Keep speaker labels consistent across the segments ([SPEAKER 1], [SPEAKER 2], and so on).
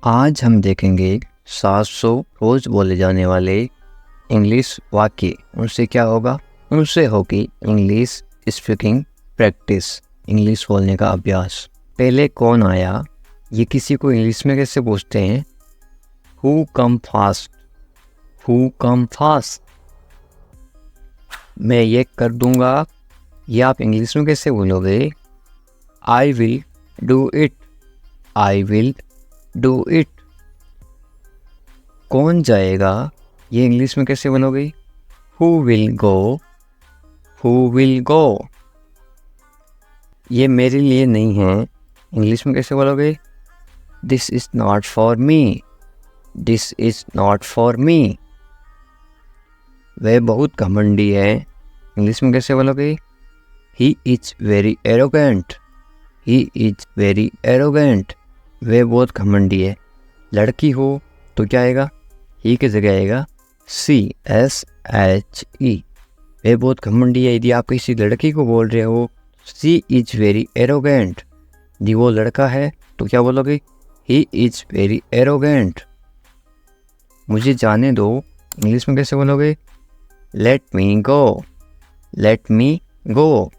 [SPEAKER 1] आज हम देखेंगे 700 रोज बोले जाने वाले इंग्लिश वाक्य। उनसे क्या होगा? उनसे होगी इंग्लिश स्पीकिंग प्रैक्टिस, इंग्लिश बोलने का अभ्यास। पहले कौन आया, ये किसी को इंग्लिश में कैसे पूछते हैं? Who come fast, who come fast. मैं ये कर दूंगा, ये आप इंग्लिश में कैसे बोलोगे? I will do it, I will do it. कौन जाएगा, ये इंग्लिश में कैसे बोलोगे? Who will go, who will go. ये मेरे लिए नहीं है, इंग्लिश में कैसे बोलोगे? This is not for me, this is not for me. वह बहुत घमंडी है, इंग्लिश में कैसे बोलोगे? He is very arrogant, he is very arrogant. वह बहुत घमंडी है। लड़की हो तो क्या आएगा? ही की जगह आएगा CSHE। वह बहुत घमंडी है। यदि आप किसी लड़की को बोल रहे हो शी इज वेरी एरोगेंट, यदि वो लड़का है तो क्या बोलोगे? He is very arrogant. मुझे जाने दो, इंग्लिश में कैसे बोलोगे? लेट मी गो, लेट मी गो।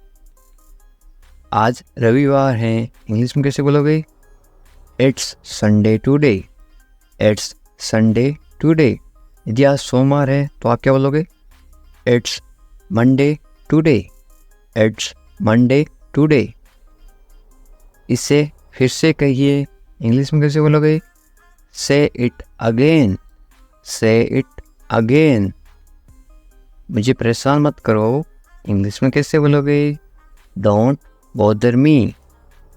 [SPEAKER 1] आज रविवार है, इंग्लिश में कैसे बोलोगे? It's Sunday today, it's Sunday today. यदि आज सोमवार है तो आप क्या बोलोगे? It's Monday today, it's Monday today. इसे फिर से कहिए, इंग्लिश में कैसे बोलोगे? से इट अगेन, से इट अगेन। मुझे परेशान मत करो, इंग्लिश में कैसे बोलोगे? Don't bother me,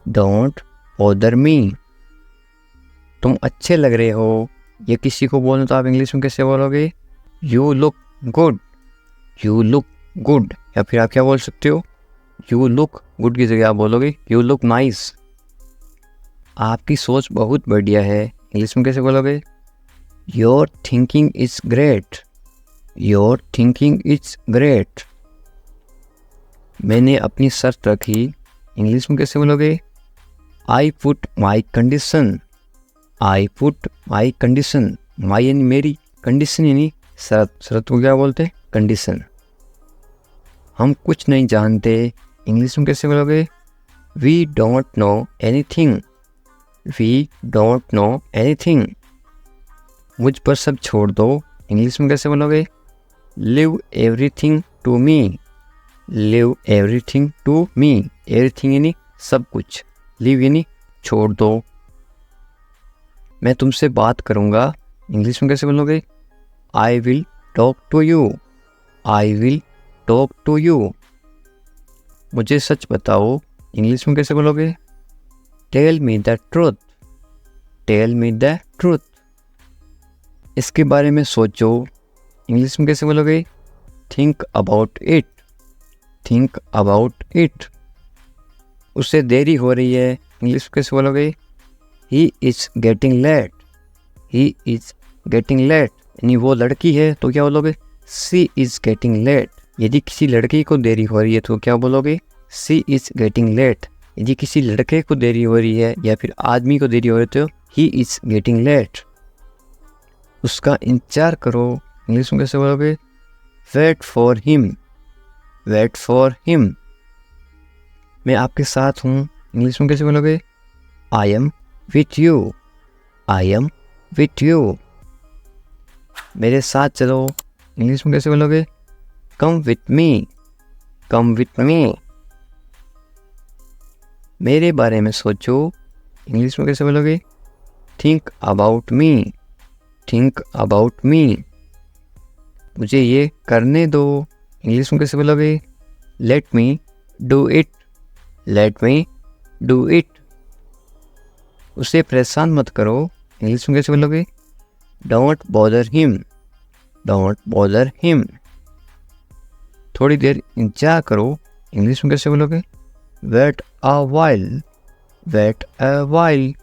[SPEAKER 1] don't bother me. तुम अच्छे लग रहे हो, ये किसी को बोलना तो आप इंग्लिश में कैसे बोलोगे? You look good, you look good. या फिर आप क्या बोल सकते हो? यू लुक गुड की जगह आप बोलोगे यू लुक नाइस। आपकी सोच बहुत बढ़िया है, इंग्लिश में कैसे बोलोगे? Your thinking is great, your thinking is great. मैंने अपनी शर्त रखी, इंग्लिश में कैसे बोलोगे? I put my condition, I put my condition. My यानी मेरी, कंडीशन यानी शर्त। शर्त को क्या बोलते हैं? कंडीशन। हम कुछ नहीं जानते, इंग्लिश में कैसे बोलोगे? We don't know anything, we don't know anything. मुझ पर सब छोड़ दो, इंग्लिश में कैसे बोलोगे? Leave everything to me, leave everything to me. Everything यानी सब कुछ, लिव यानी छोड़ दो। मैं तुमसे बात करूँगा, इंग्लिश में कैसे बोलोगे? I will talk to you, I will talk to you. मुझे सच बताओ, इंग्लिश में कैसे बोलोगे? Tell me the truth, tell me the truth. इसके बारे में सोचो, इंग्लिश में कैसे बोलोगे? Think about it, think about it. उसे देरी हो रही है, इंग्लिश में कैसे बोलोगे? He is getting late, he is getting late. यानी वो लड़की है तो क्या बोलोगे? She is getting late. यदि किसी लड़की को देरी हो रही है तो क्या बोलोगे? She is getting late. यदि किसी लड़के को देरी हो रही है या फिर आदमी को देरी हो रही है तो ही इज गेटिंग लेट। उसका इंतजार करो, इंग्लिश में कैसे बोलोगे? Wait for him, wait for him. मैं आपके साथ हूँ, इंग्लिश में कैसे बोलोगे? I am with you, I am with you. मेरे साथ चलो, इंग्लिश में कैसे बोलोगे? Come with me, come with me. मेरे बारे में सोचो, इंग्लिश में कैसे बोलोगे? Think about me, think about me. मुझे ये करने दो, इंग्लिश में कैसे बोलोगे? Let me do it, let me do it. उसे परेशान मत करो, इंग्लिश में कैसे बोलोगे? Don't bother him, don't bother him. थोड़ी देर इंतजार करो, इंग्लिश में कैसे बोलोगे? Wait a while, wait a while.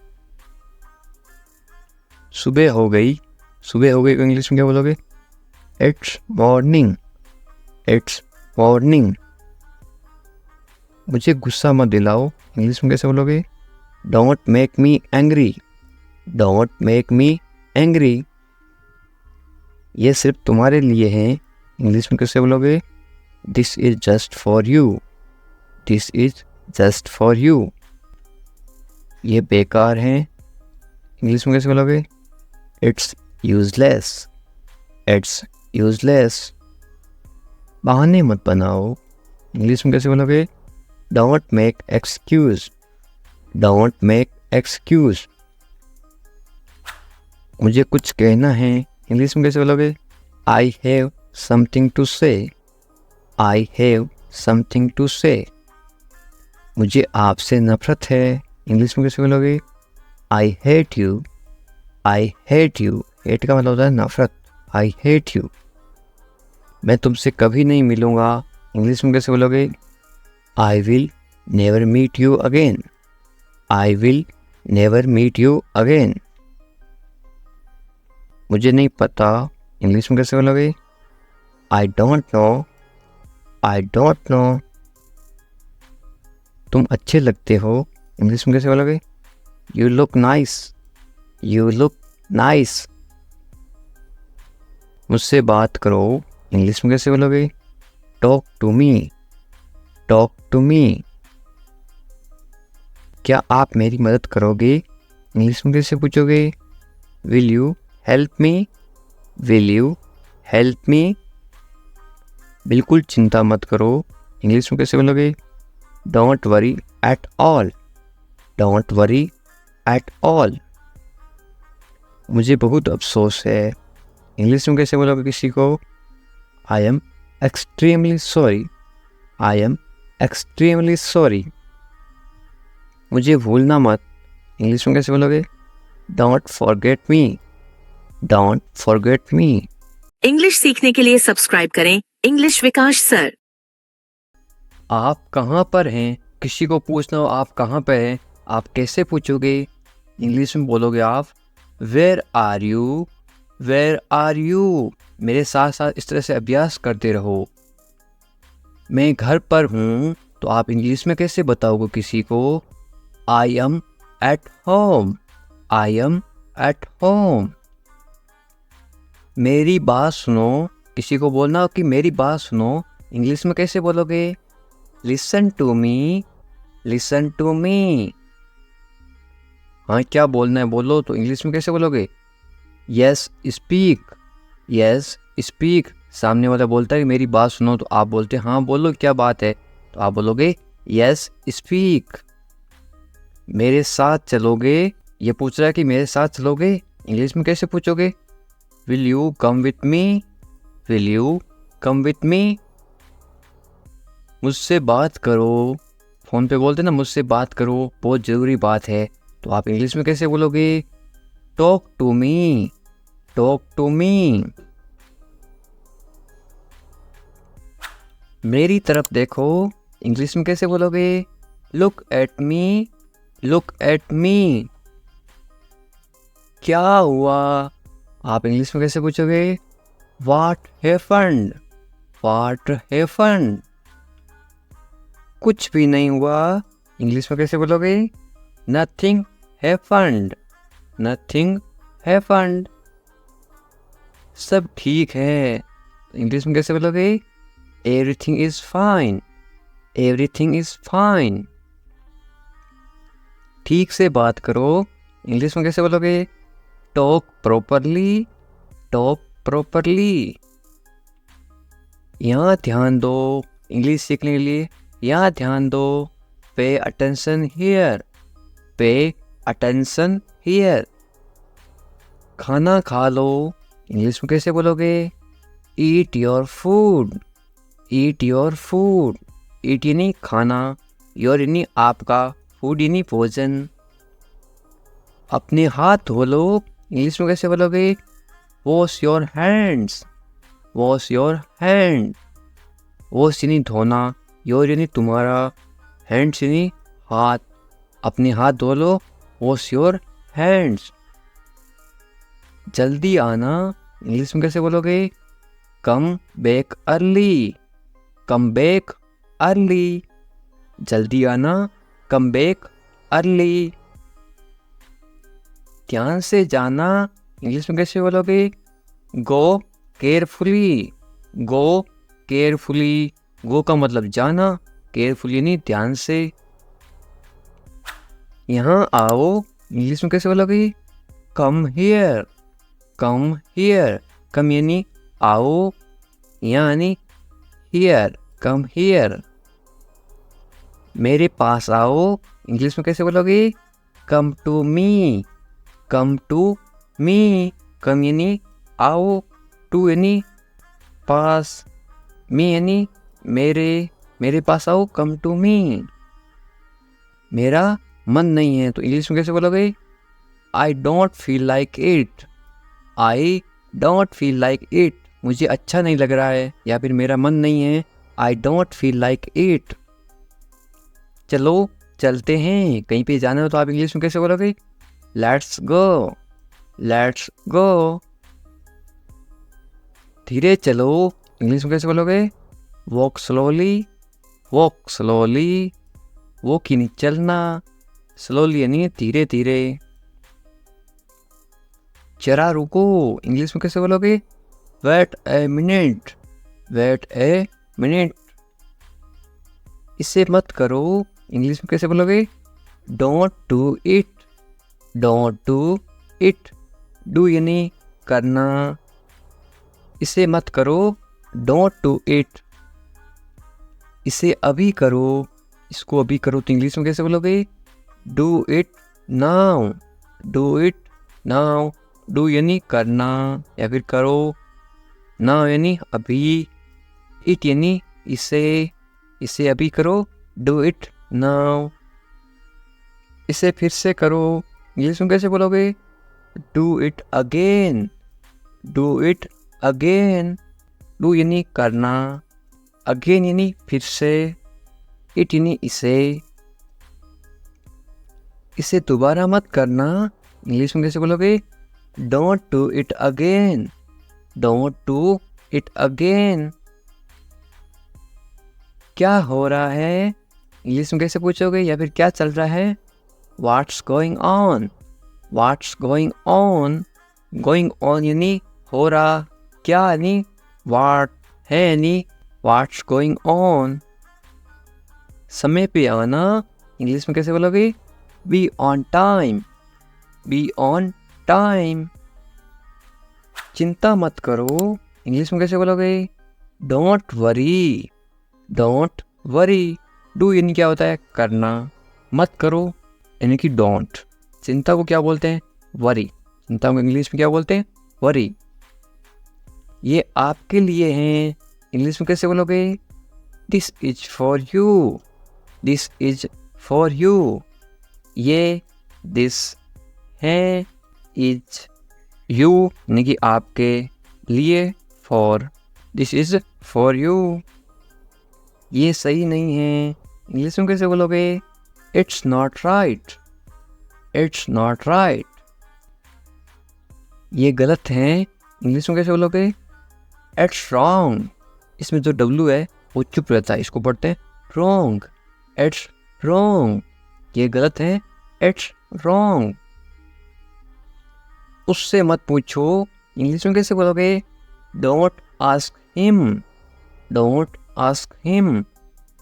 [SPEAKER 1] सुबह हो गई, सुबह हो गई को इंग्लिश में क्या बोलोगे? It's morning, it's morning. मुझे गुस्सा मत दिलाओ, इंग्लिश में कैसे बोलोगे? Don't make me angry, don't make me angry. ये सिर्फ तुम्हारे लिए है, इंग्लिश में कैसे बोलोगे? This is just for you. This is just for you. ये बेकार है, इंग्लिश में कैसे बोलोगे? It's useless. It's useless. बहाने मत बनाओ, इंग्लिश में कैसे बोलोगे? Don't make excuse. Don't make excuse. मुझे कुछ कहना है, इंग्लिश में कैसे बोलोगे? आई हैव समथिंग टू से। आई हैव समथिंग टू से। मुझे आपसे नफरत है, इंग्लिश में कैसे बोलोगे? I hate you. I hate you. Hate का मतलब होता है नफरत। I hate you. मैं तुमसे कभी नहीं मिलूँगा, इंग्लिश में कैसे बोलोगे? I will never meet you again. I will never meet you again. मुझे नहीं पता, इंग्लिश में कैसे बोलोगे? I don't know. I don't know. तुम अच्छे लगते हो, इंग्लिश में कैसे बोलोगे? You look nice. You look nice. मुझसे बात करो, इंग्लिश में कैसे बोलोगे? Talk to me. Talk to me. क्या आप मेरी मदद करोगे, इंग्लिश में कैसे पूछोगे? Will you help me. Will you help me. बिल्कुल चिंता मत करो, इंग्लिश में कैसे बोलोगे? Don't worry at all. Don't worry at all. मुझे बहुत अफसोस है, इंग्लिश में कैसे बोलोगे किसी को? I am extremely sorry. I am extremely sorry. मुझे भूलना मत, इंग्लिश में कैसे बोलोगे? Don't forget me. Don't forget me.
[SPEAKER 2] English सीखने के लिए सब्सक्राइब करें इंग्लिश विकास सर।
[SPEAKER 1] आप कहाँ पर हैं? किसी को पूछना हो आप कहाँ पर हैं, आप कैसे पूछोगे? इंग्लिश में बोलोगे आप where are you. Where are you. मेरे साथ साथ इस तरह से अभ्यास करते रहो। मैं घर पर हूँ, तो आप इंग्लिश में कैसे बताओगे किसी को? आई am at home. I am at home. मेरी बात सुनो, किसी को बोलना हो कि मेरी बात सुनो, इंग्लिश में कैसे बोलोगे? Listen to me. Listen to me. हाँ, क्या बोलना है बोलो, तो इंग्लिश में कैसे बोलोगे? Yes speak. Yes speak. सामने वाला बोलता है कि मेरी बात सुनो, तो आप बोलते हैं हाँ बोलो क्या बात है, तो आप बोलोगे यस स्पीक। मेरे साथ चलोगे, ये पूछ रहा है कि मेरे साथ चलोगे, इंग्लिश में कैसे पूछोगे? Will you come with me. Will you come with मी। मुझसे बात करो, फ़ोन पे बोलते ना मुझसे बात करो, बहुत ज़रूरी बात है, तो आप इंग्लिश में कैसे बोलोगे? Talk to me. Talk to me. मेरी तरफ देखो, इंग्लिश में कैसे बोलोगे? Look at me. Look at me. क्या हुआ, आप इंग्लिश में कैसे पूछोगे? What happened. What happened. कुछ भी नहीं हुआ, इंग्लिश में कैसे बोलोगे? Nothing happened. Nothing happened. सब ठीक है, इंग्लिश में कैसे बोलोगे? Everything is fine. Everything is fine. ठीक से बात करो, इंग्लिश में कैसे बोलोगे? Talk properly. Talk properly. यहाँ ध्यान दो, इंग्लिश सीखने के लिए यहाँ ध्यान दो। Pay attention here. Pay attention here. खाना खा लो, इंग्लिश में कैसे बोलोगे? Eat your food. Eat your food. Eat यानी खाना, योर यानी आपका, फूड यानी भोजन। अपने हाथ धो लो, इंग्लिश में कैसे बोलोगे? Wash your hands. Wash your hand. Wash यानी धोना, योर यानी तुम्हारा, हैंड्स यानी हाथ। अपने हाथ धो लो, वॉश योर हैंड्स। जल्दी आना, इंग्लिश में कैसे बोलोगे? Come back early. Come back early. जल्दी आना, कम बैक अर्ली। ध्यान से जाना इंग्लिश में कैसे बोलोगे? गो केयरफुली, गो केयरफुली। गो का मतलब जाना, केयरफुली नहीं ध्यान से। यहाँ आओ इंग्लिश में कैसे बोलोगे? Come here, come here. कम यानी आओ, यहाँ यानी हियर, कम हियर। मेरे पास आओ इंग्लिश में कैसे बोलोगे? Come to me, come to me. कम यानी आओ, टू यानी पास, मी यानी मेरे, मेरे पास आओ, कम टू मी। मेरा मन नहीं है तो इंग्लिश में कैसे बोलोगे? I don't feel like it, I don't feel like it. मुझे अच्छा नहीं लग रहा है, या फिर मेरा मन नहीं है, I don't feel like it. चलो चलते हैं, कहीं पे जाना हो तो आप इंग्लिश में कैसे बोलोगे? Let's go, let's go. धीरे चलो इंग्लिश में कैसे बोलोगे? Walk slowly, walk slowly. Walk यानी चलना, स्लोली यानी धीरे धीरे। जरा रुको इंग्लिश में कैसे बोलोगे? Wait a minute, wait a minute. इसे मत करो इंग्लिश में कैसे बोलोगे? Don't do it, don't do it. Do यानी करना, इसे मत करो, डोंट डू इट। इसे अभी करो, इसको अभी करो तो इंग्लिश में कैसे बोलोगे? Do it now, do it now. Do यानी करना या फिर करो, नाउ यानी अभी, इट यानी इसे, इसे अभी करो, डू इट नाउ। इसे फिर से करो इंग्लिश में कैसे बोलोगे? Do it again, do it again. Do यानी करना, अगेन यानी फिर से, इट यानी इसे। इसे दोबारा मत करना इंग्लिश में कैसे बोलोगे? Don't do it again, don't do it again. क्या हो रहा है इंग्लिश में कैसे पूछोगे, या फिर क्या चल रहा है? What's going on, what's going on. Going on यानी हो रहा, क्या यानी व्हाट, है यानी व्हाट्स गोइंग ऑन। समय पे आना इंग्लिश में कैसे बोलोगे? Be on time, be on time. चिंता मत करो इंग्लिश में कैसे बोलोगे? Don't worry, don't worry. Do यानी क्या होता है? करना, मत करो यानी कि डोंट। चिंता को क्या बोलते हैं? वरी। चिंता को इंग्लिश में क्या बोलते हैं? वरी। ये आपके लिए हैं इंग्लिश में कैसे बोलोगे? This is for you, this is for you. ये दिस है, इज यू यानी कि आपके लिए, for this is for you. ये सही नहीं है इंग्लिश में कैसे बोलोगे? It's not right, it's not right. ये गलत है इंग्लिश में कैसे बोलोगे? It's wrong. इसमें जो डब्ल्यू है वो चुप रहता है, इसको पढ़ते हैं रॉन्ग, इट्स रॉन्ग। ये गलत है, इट्स रॉन्ग। उससे मत पूछो इंग्लिश में कैसे बोलोगे? Don't ask him, don't ask him.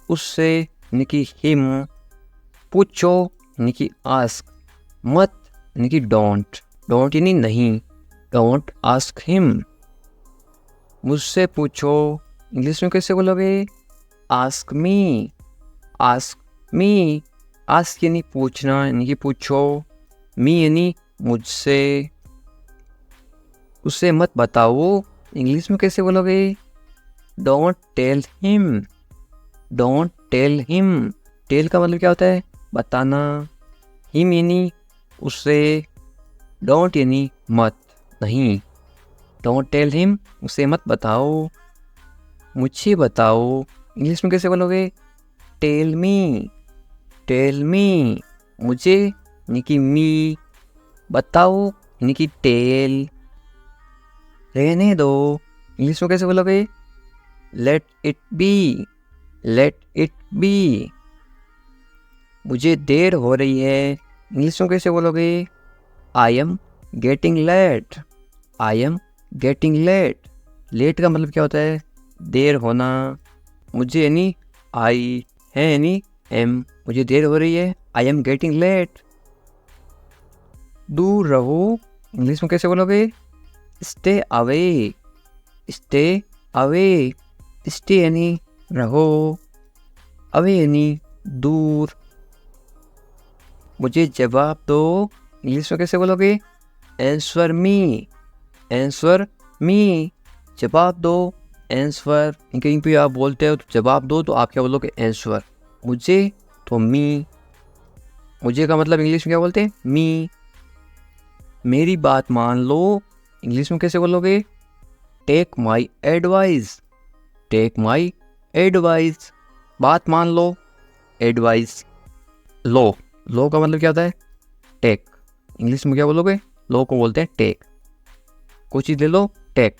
[SPEAKER 1] उससे यानी कि हिम, पूछो यानी कि आस्क, मत यानी कि डोंट, डोंट यानी नहीं, डोंट आस्क हिम। मुझसे पूछो इंग्लिश में कैसे बोलोगे? Ask me, ask me. Ask यानी पूछना यानी कि पूछो, मी यानी मुझसे। उसे मत बताओ इंग्लिश में कैसे बोलोगे? Don't tell him, don't tell him. Tell का मतलब क्या होता है? बताना। हिम यानी उससे, डोंट यानी मत, नहीं। डोंट टेल हिम, उसे मत बताओ। मुझे बताओ इंग्लिश में कैसे बोलोगे? Tell me, tell me. मुझे यानी कि मी, बताओ यानी कि टेल। रहने दो इंग्लिश में कैसे बोलोगे? Let it be, let it be. मुझे देर हो रही है इंग्लिश में कैसे बोलोगे? I am getting late, I am getting late. Late का मतलब क्या होता है? देर होना। मुझे यानी आई है यानी एम, मुझे देर हो रही है, आई एम गेटिंग लेट। दूर रहो, इंग्लिश में कैसे बोलोगे? Stay away, stay away. Stay यानी रहो, अवे यानी दूर। मुझे जवाब दो, इंग्लिश में कैसे बोलोगे? Answer me, answer me. जवाब दो, आंसर। कहीं पे आप बोलते हो तो जवाब दो तो आप क्या बोलोगे? आंसर। मुझे तो मी, मुझे का मतलब इंग्लिश में क्या बोलते हैं? मी। मेरी बात मान लो, इंग्लिश में कैसे बोलोगे? Take my advice, take my advice. बात मान लो, एडवाइस। लो, लो का मतलब क्या होता है? टेक। इंग्लिश में क्या बोलोगे? लो को बोलते हैं टेक। कोई चीज़ ले लो, टेक।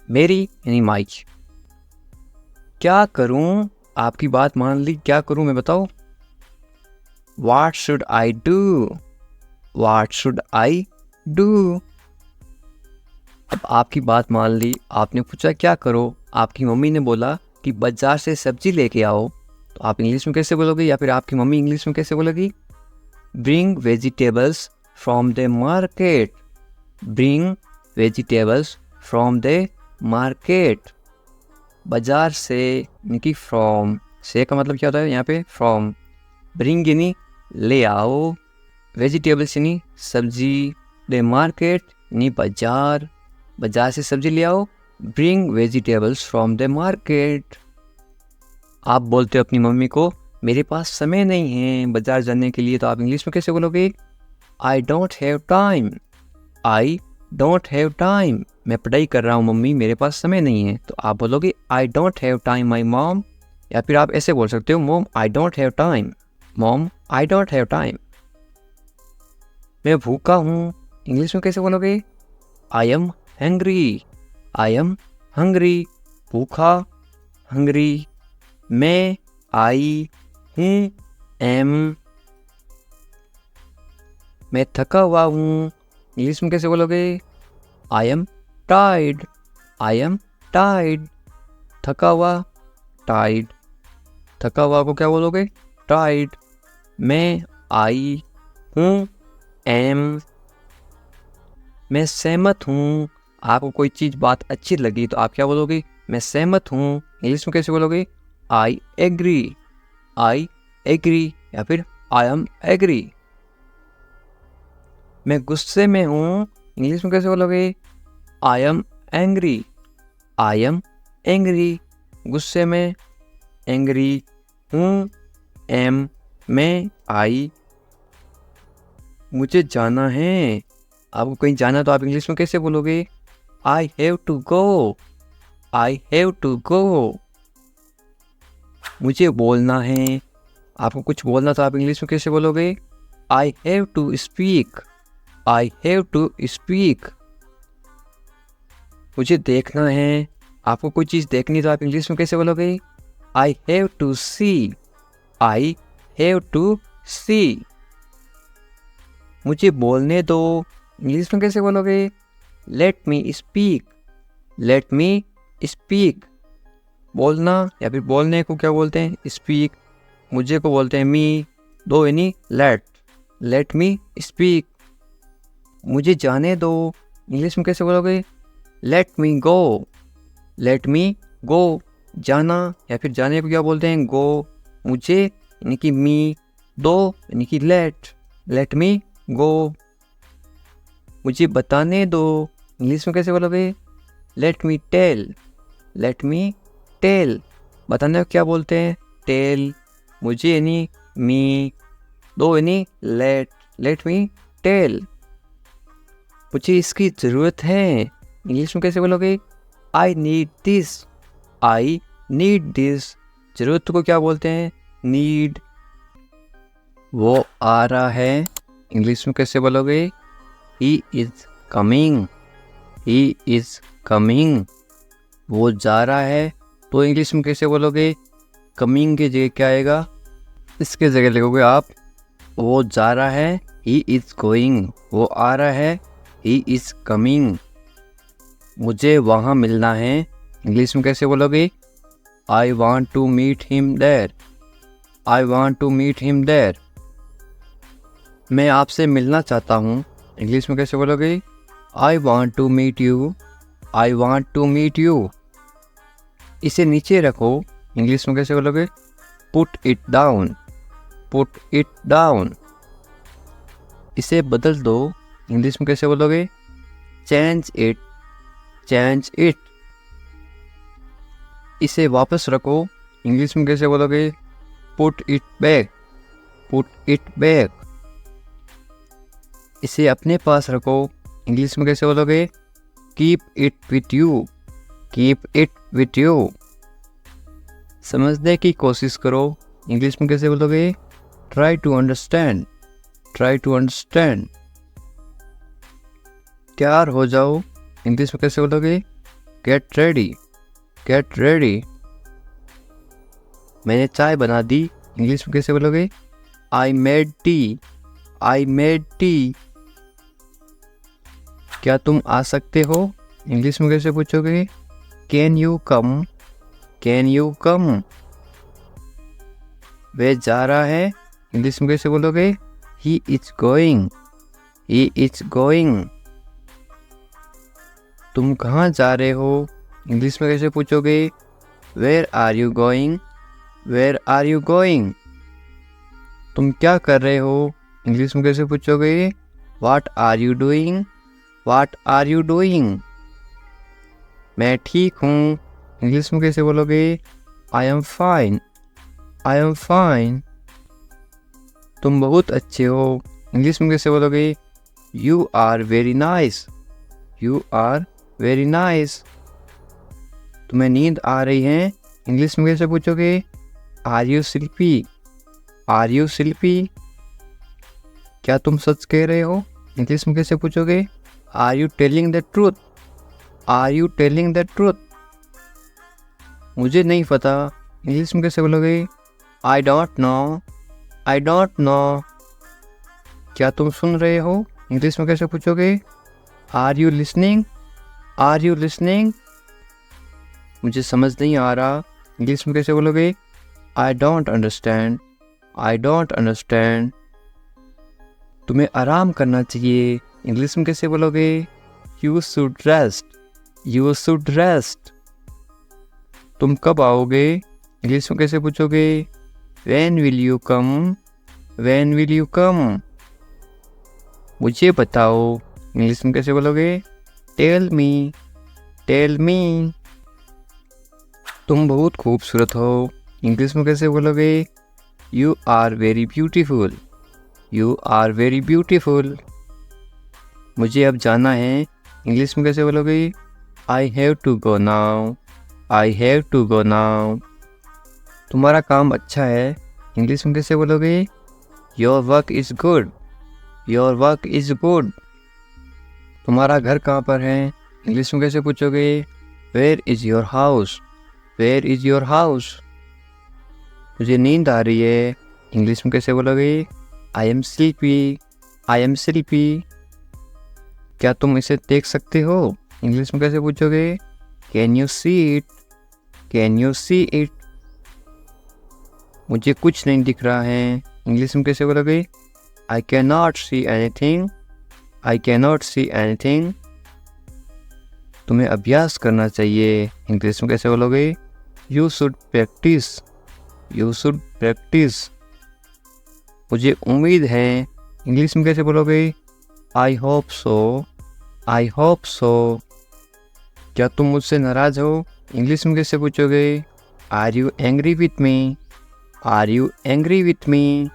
[SPEAKER 1] मेरी यानी माई। क्या करूं? आपकी बात मान ली, क्या करूं मैं बताओ? What should I do? What should I do? अब आपकी बात मान ली, आपने पूछा क्या करो, आपकी मम्मी ने बोला कि बाजार से सब्जी लेके आओ, तो आप इंग्लिश में कैसे बोलोगे? या फिर आपकी मम्मी इंग्लिश में कैसे बोलेगी? Bring vegetables from the market. Bring vegetables from the market. बाजार से यानी कि फ्रॉम, से का मतलब क्या होता है यहाँ पे? फ्रॉम। ब्रिंग यानी ले आओ, वेजिटेबल्स यानी सब्जी, द मार्केट यानी बाजार, बाजार से सब्जी ले आओ। Bring vegetables from the market. आप बोलते हो अपनी मम्मी को मेरे पास समय नहीं है बाजार जाने के लिए, तो आप इंग्लिश में कैसे बोलोगे? I don't have time, I don't have time. मैं पढ़ाई कर रहा हूँ मम्मी, मेरे पास समय नहीं है, तो आप बोलोगे I don't have time my mom. या फिर आप ऐसे बोल सकते हो, mom I don't have time, mom I don't have time. मैं भूखा हूँ, इंग्लिश में कैसे बोलोगे? I am hungry, I am hungry. भूखा, हंग्री। मैं आई हूँ, एम। मैं थका हुआ हूँ, इंग्लिश में कैसे बोलोगे? I am tired, I am tired. थका हुआ, टायर्ड। थका हुआ को क्या बोलोगे? टायर्ड। मैं आई हूँ, एम। मैं सहमत हूँ, आपको कोई चीज़ बात अच्छी लगी तो आप क्या बोलोगे? मैं सहमत हूँ, इंग्लिश में कैसे बोलोगे? I agree, I agree. या फिर आई एम एग्री। मैं गुस्से में हूँ, इंग्लिश में कैसे बोलोगे? I am angry, I am angry. गुस्से में, एंग्री हूँ, एम। मैं आई। मुझे जाना है, आपको कहीं जाना तो आप इंग्लिश में कैसे बोलोगे? I have to go, I have to go. मुझे बोलना है, आपको कुछ बोलना तो आप इंग्लिश में कैसे बोलोगे? I have to speak, I have to speak. मुझे देखना है, आपको कोई चीज़ देखनी तो आप इंग्लिश में कैसे बोलोगे? I have to see, I have to see. मुझे बोलने दो, इंग्लिश में कैसे बोलोगे? Let me speak, let me speak. बोलना या फिर बोलने को क्या बोलते हैं? स्पीक। मुझे को बोलते हैं मी, दो यानी लेट, लेट मी स्पीक। मुझे जाने दो, इंग्लिश में कैसे बोलोगे? लेट मी गो, लेट मी गो। जाना या फिर जाने को क्या बोलते हैं? गो। मुझे यानी कि मी, दो यानी कि लेट, लेट मी गो। मुझे बताने दो, इंग्लिश में कैसे बोलोगे? Let me tell, let me tell. बताने को क्या बोलते हैं? टेल। मुझे यानी मी, दो यानी लेट, लेट मी टेल। मुझे इसकी ज़रूरत है, इंग्लिश में कैसे बोलोगे? I need this, I need this. ज़रूरत को क्या बोलते हैं? नीड। वो आ रहा है, इंग्लिश में कैसे बोलोगे? He is coming, he is coming. वो जा रहा है, तो इंग्लिश में कैसे बोलोगे? कमिंग की जगह क्या आएगा? इसके जगह लिखोगे आप वो जा रहा है, ही इज़ गोइंग, वो आ रहा है। ही इज़ कमिंग, मुझे वहाँ मिलना है। इंग्लिश में कैसे बोलोगे? I want to meet him there, I want to meet him there. मैं आपसे मिलना चाहता हूँ। इंग्लिश में कैसे बोलोगे? I want to meet you, I want to meet you. इसे नीचे रखो। इंग्लिश में कैसे बोलोगे? Put it down, put it down. इसे बदल दो। इंग्लिश में कैसे बोलोगे? Change it, change it. इसे वापस रखो। इंग्लिश में कैसे बोलोगे? Put it back, put it back. इसे अपने पास रखो। इंग्लिश में कैसे बोलोगे? Keep it with you, keep it with you. समझने की कोशिश करो। इंग्लिश में कैसे बोलोगे? Try to understand, try to understand. तैयार हो जाओ। इंग्लिश में कैसे बोलोगे? Get ready, get ready. मैंने चाय बना दी। इंग्लिश में कैसे बोलोगे? I made tea, I made tea. क्या तुम आ सकते हो? इंग्लिश में कैसे पूछोगे? Can you come, can you come. वह जा रहा है। इंग्लिश में कैसे बोलोगे? He is going, he is going. तुम कहाँ जा रहे हो? इंग्लिश में कैसे पूछोगे? Where are you going, where are you going. तुम क्या कर रहे हो? इंग्लिश में कैसे पूछोगे? What are you doing, what are you doing. मैं ठीक हूँ। इंग्लिश में कैसे बोलोगे? I am fine, I am fine. तुम बहुत अच्छे हो। इंग्लिश में कैसे बोलोगे? You are very nice, you are very nice. तुम्हें नींद आ रही है। इंग्लिश में कैसे पूछोगे? Are you sleepy, are you sleepy. क्या तुम सच कह रहे हो? इंग्लिश में कैसे पूछोगे? Are you telling the truth, are you telling the truth. मुझे नहीं पता। इंग्लिश में कैसे बोलोगे? I don't know, I don't know. क्या तुम सुन रहे हो? इंग्लिश में कैसे पूछोगे? Are you listening, are you listening. मुझे समझ नहीं आ रहा। इंग्लिश में कैसे बोलोगे? I don't understand, I don't understand. तुम्हें आराम करना चाहिए। इंग्लिश में कैसे बोलोगे? You should rest, you should rest. तुम कब आओगे? इंग्लिश में कैसे पूछोगे? When will you come, when will you come. मुझे बताओ। इंग्लिश में कैसे बोलोगे? Tell me, tell me. तुम बहुत खूबसूरत हो। इंग्लिश में कैसे बोलोगे? You are very beautiful, you are very beautiful. मुझे अब जाना है। इंग्लिश में कैसे बोलोगे? I have to go now, I have to go now. तुम्हारा काम अच्छा है। इंग्लिश में कैसे बोलोगे? Your work is good, your work is good. तुम्हारा घर कहाँ पर है? इंग्लिश में कैसे पूछोगे? Where is your house, where is your house. मुझे नींद आ रही है। इंग्लिश में कैसे बोलोगे? I am sleepy, I am sleepy. क्या तुम इसे देख सकते हो? इंग्लिश में कैसे पूछोगे? Can you see it, can you see it. मुझे कुछ नहीं दिख रहा है। इंग्लिश में कैसे बोलोगे? I can not see anything, I can not see anything. तुम्हें अभ्यास करना चाहिए। इंग्लिश में कैसे बोलोगे? You should practise, you should practise. मुझे उम्मीद है। इंग्लिश में कैसे बोलोगे? I hope so, I hope so. क्या तुम मुझसे नाराज़ हो? इंग्लिश में कैसे पूछोगे? Are you angry with me, are you angry with me.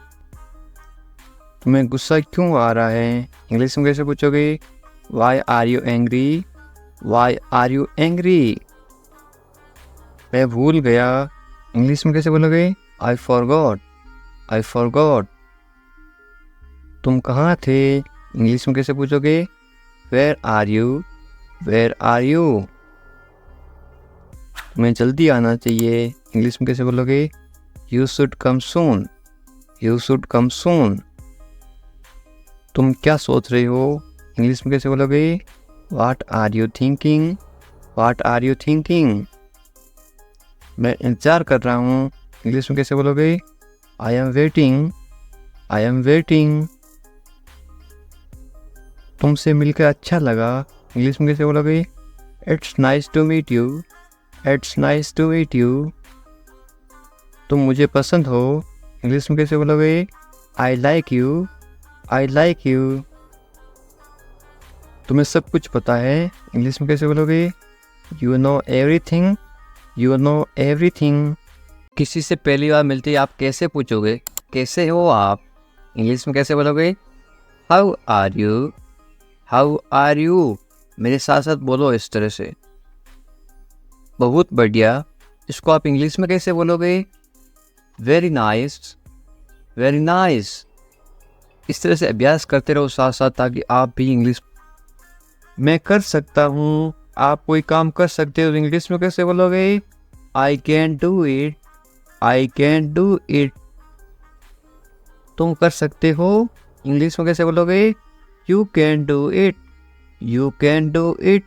[SPEAKER 1] तुम्हें गुस्सा क्यों आ रहा है? इंग्लिश में कैसे पूछोगे? Why are you angry, why are you angry. मैं भूल गया। इंग्लिश में कैसे बोलोगे? I forgot, I forgot. तुम कहाँ थे? इंग्लिश में कैसे पूछोगे? Where are you, where are you. तुम्हें जल्दी आना चाहिए। इंग्लिश में कैसे बोलोगे? You should come soon, you should come soon. तुम क्या सोच रही हो, इंग्लिश में कैसे बोलोगे? What are you thinking? What are you thinking? मैं इंतज़ार कर रहा हूँ, इंग्लिश में कैसे बोलोगे? I am waiting. I am waiting. तुमसे मिलकर अच्छा लगा, इंग्लिश में कैसे बोलोगे? It's nice to meet you. It's nice to meet you. तुम मुझे पसंद हो, इंग्लिश में कैसे बोलोगे? I like you. I like you. तुम्हें सब कुछ पता है, इंग्लिश में कैसे बोलोगे? You know everything. You know everything. किसी से पहली बार मिलते ही आप कैसे पूछोगे, कैसे हो आप? इंग्लिश में कैसे बोलोगे? How are you? How are you? मेरे साथ साथ बोलो इस तरह से। बहुत बढ़िया। इसको आप इंग्लिश में कैसे बोलोगे? Very nice. Very nice. इस तरह से अभ्यास करते रहो साथ साथ, ताकि आप भी इंग्लिश। मैं कर सकता हूँ, आप कोई काम कर सकते हो, इंग्लिश में कैसे बोलोगे? I can do it. I can do it. तुम कर सकते हो, इंग्लिश में कैसे बोलोगे? You can do it. You can do it.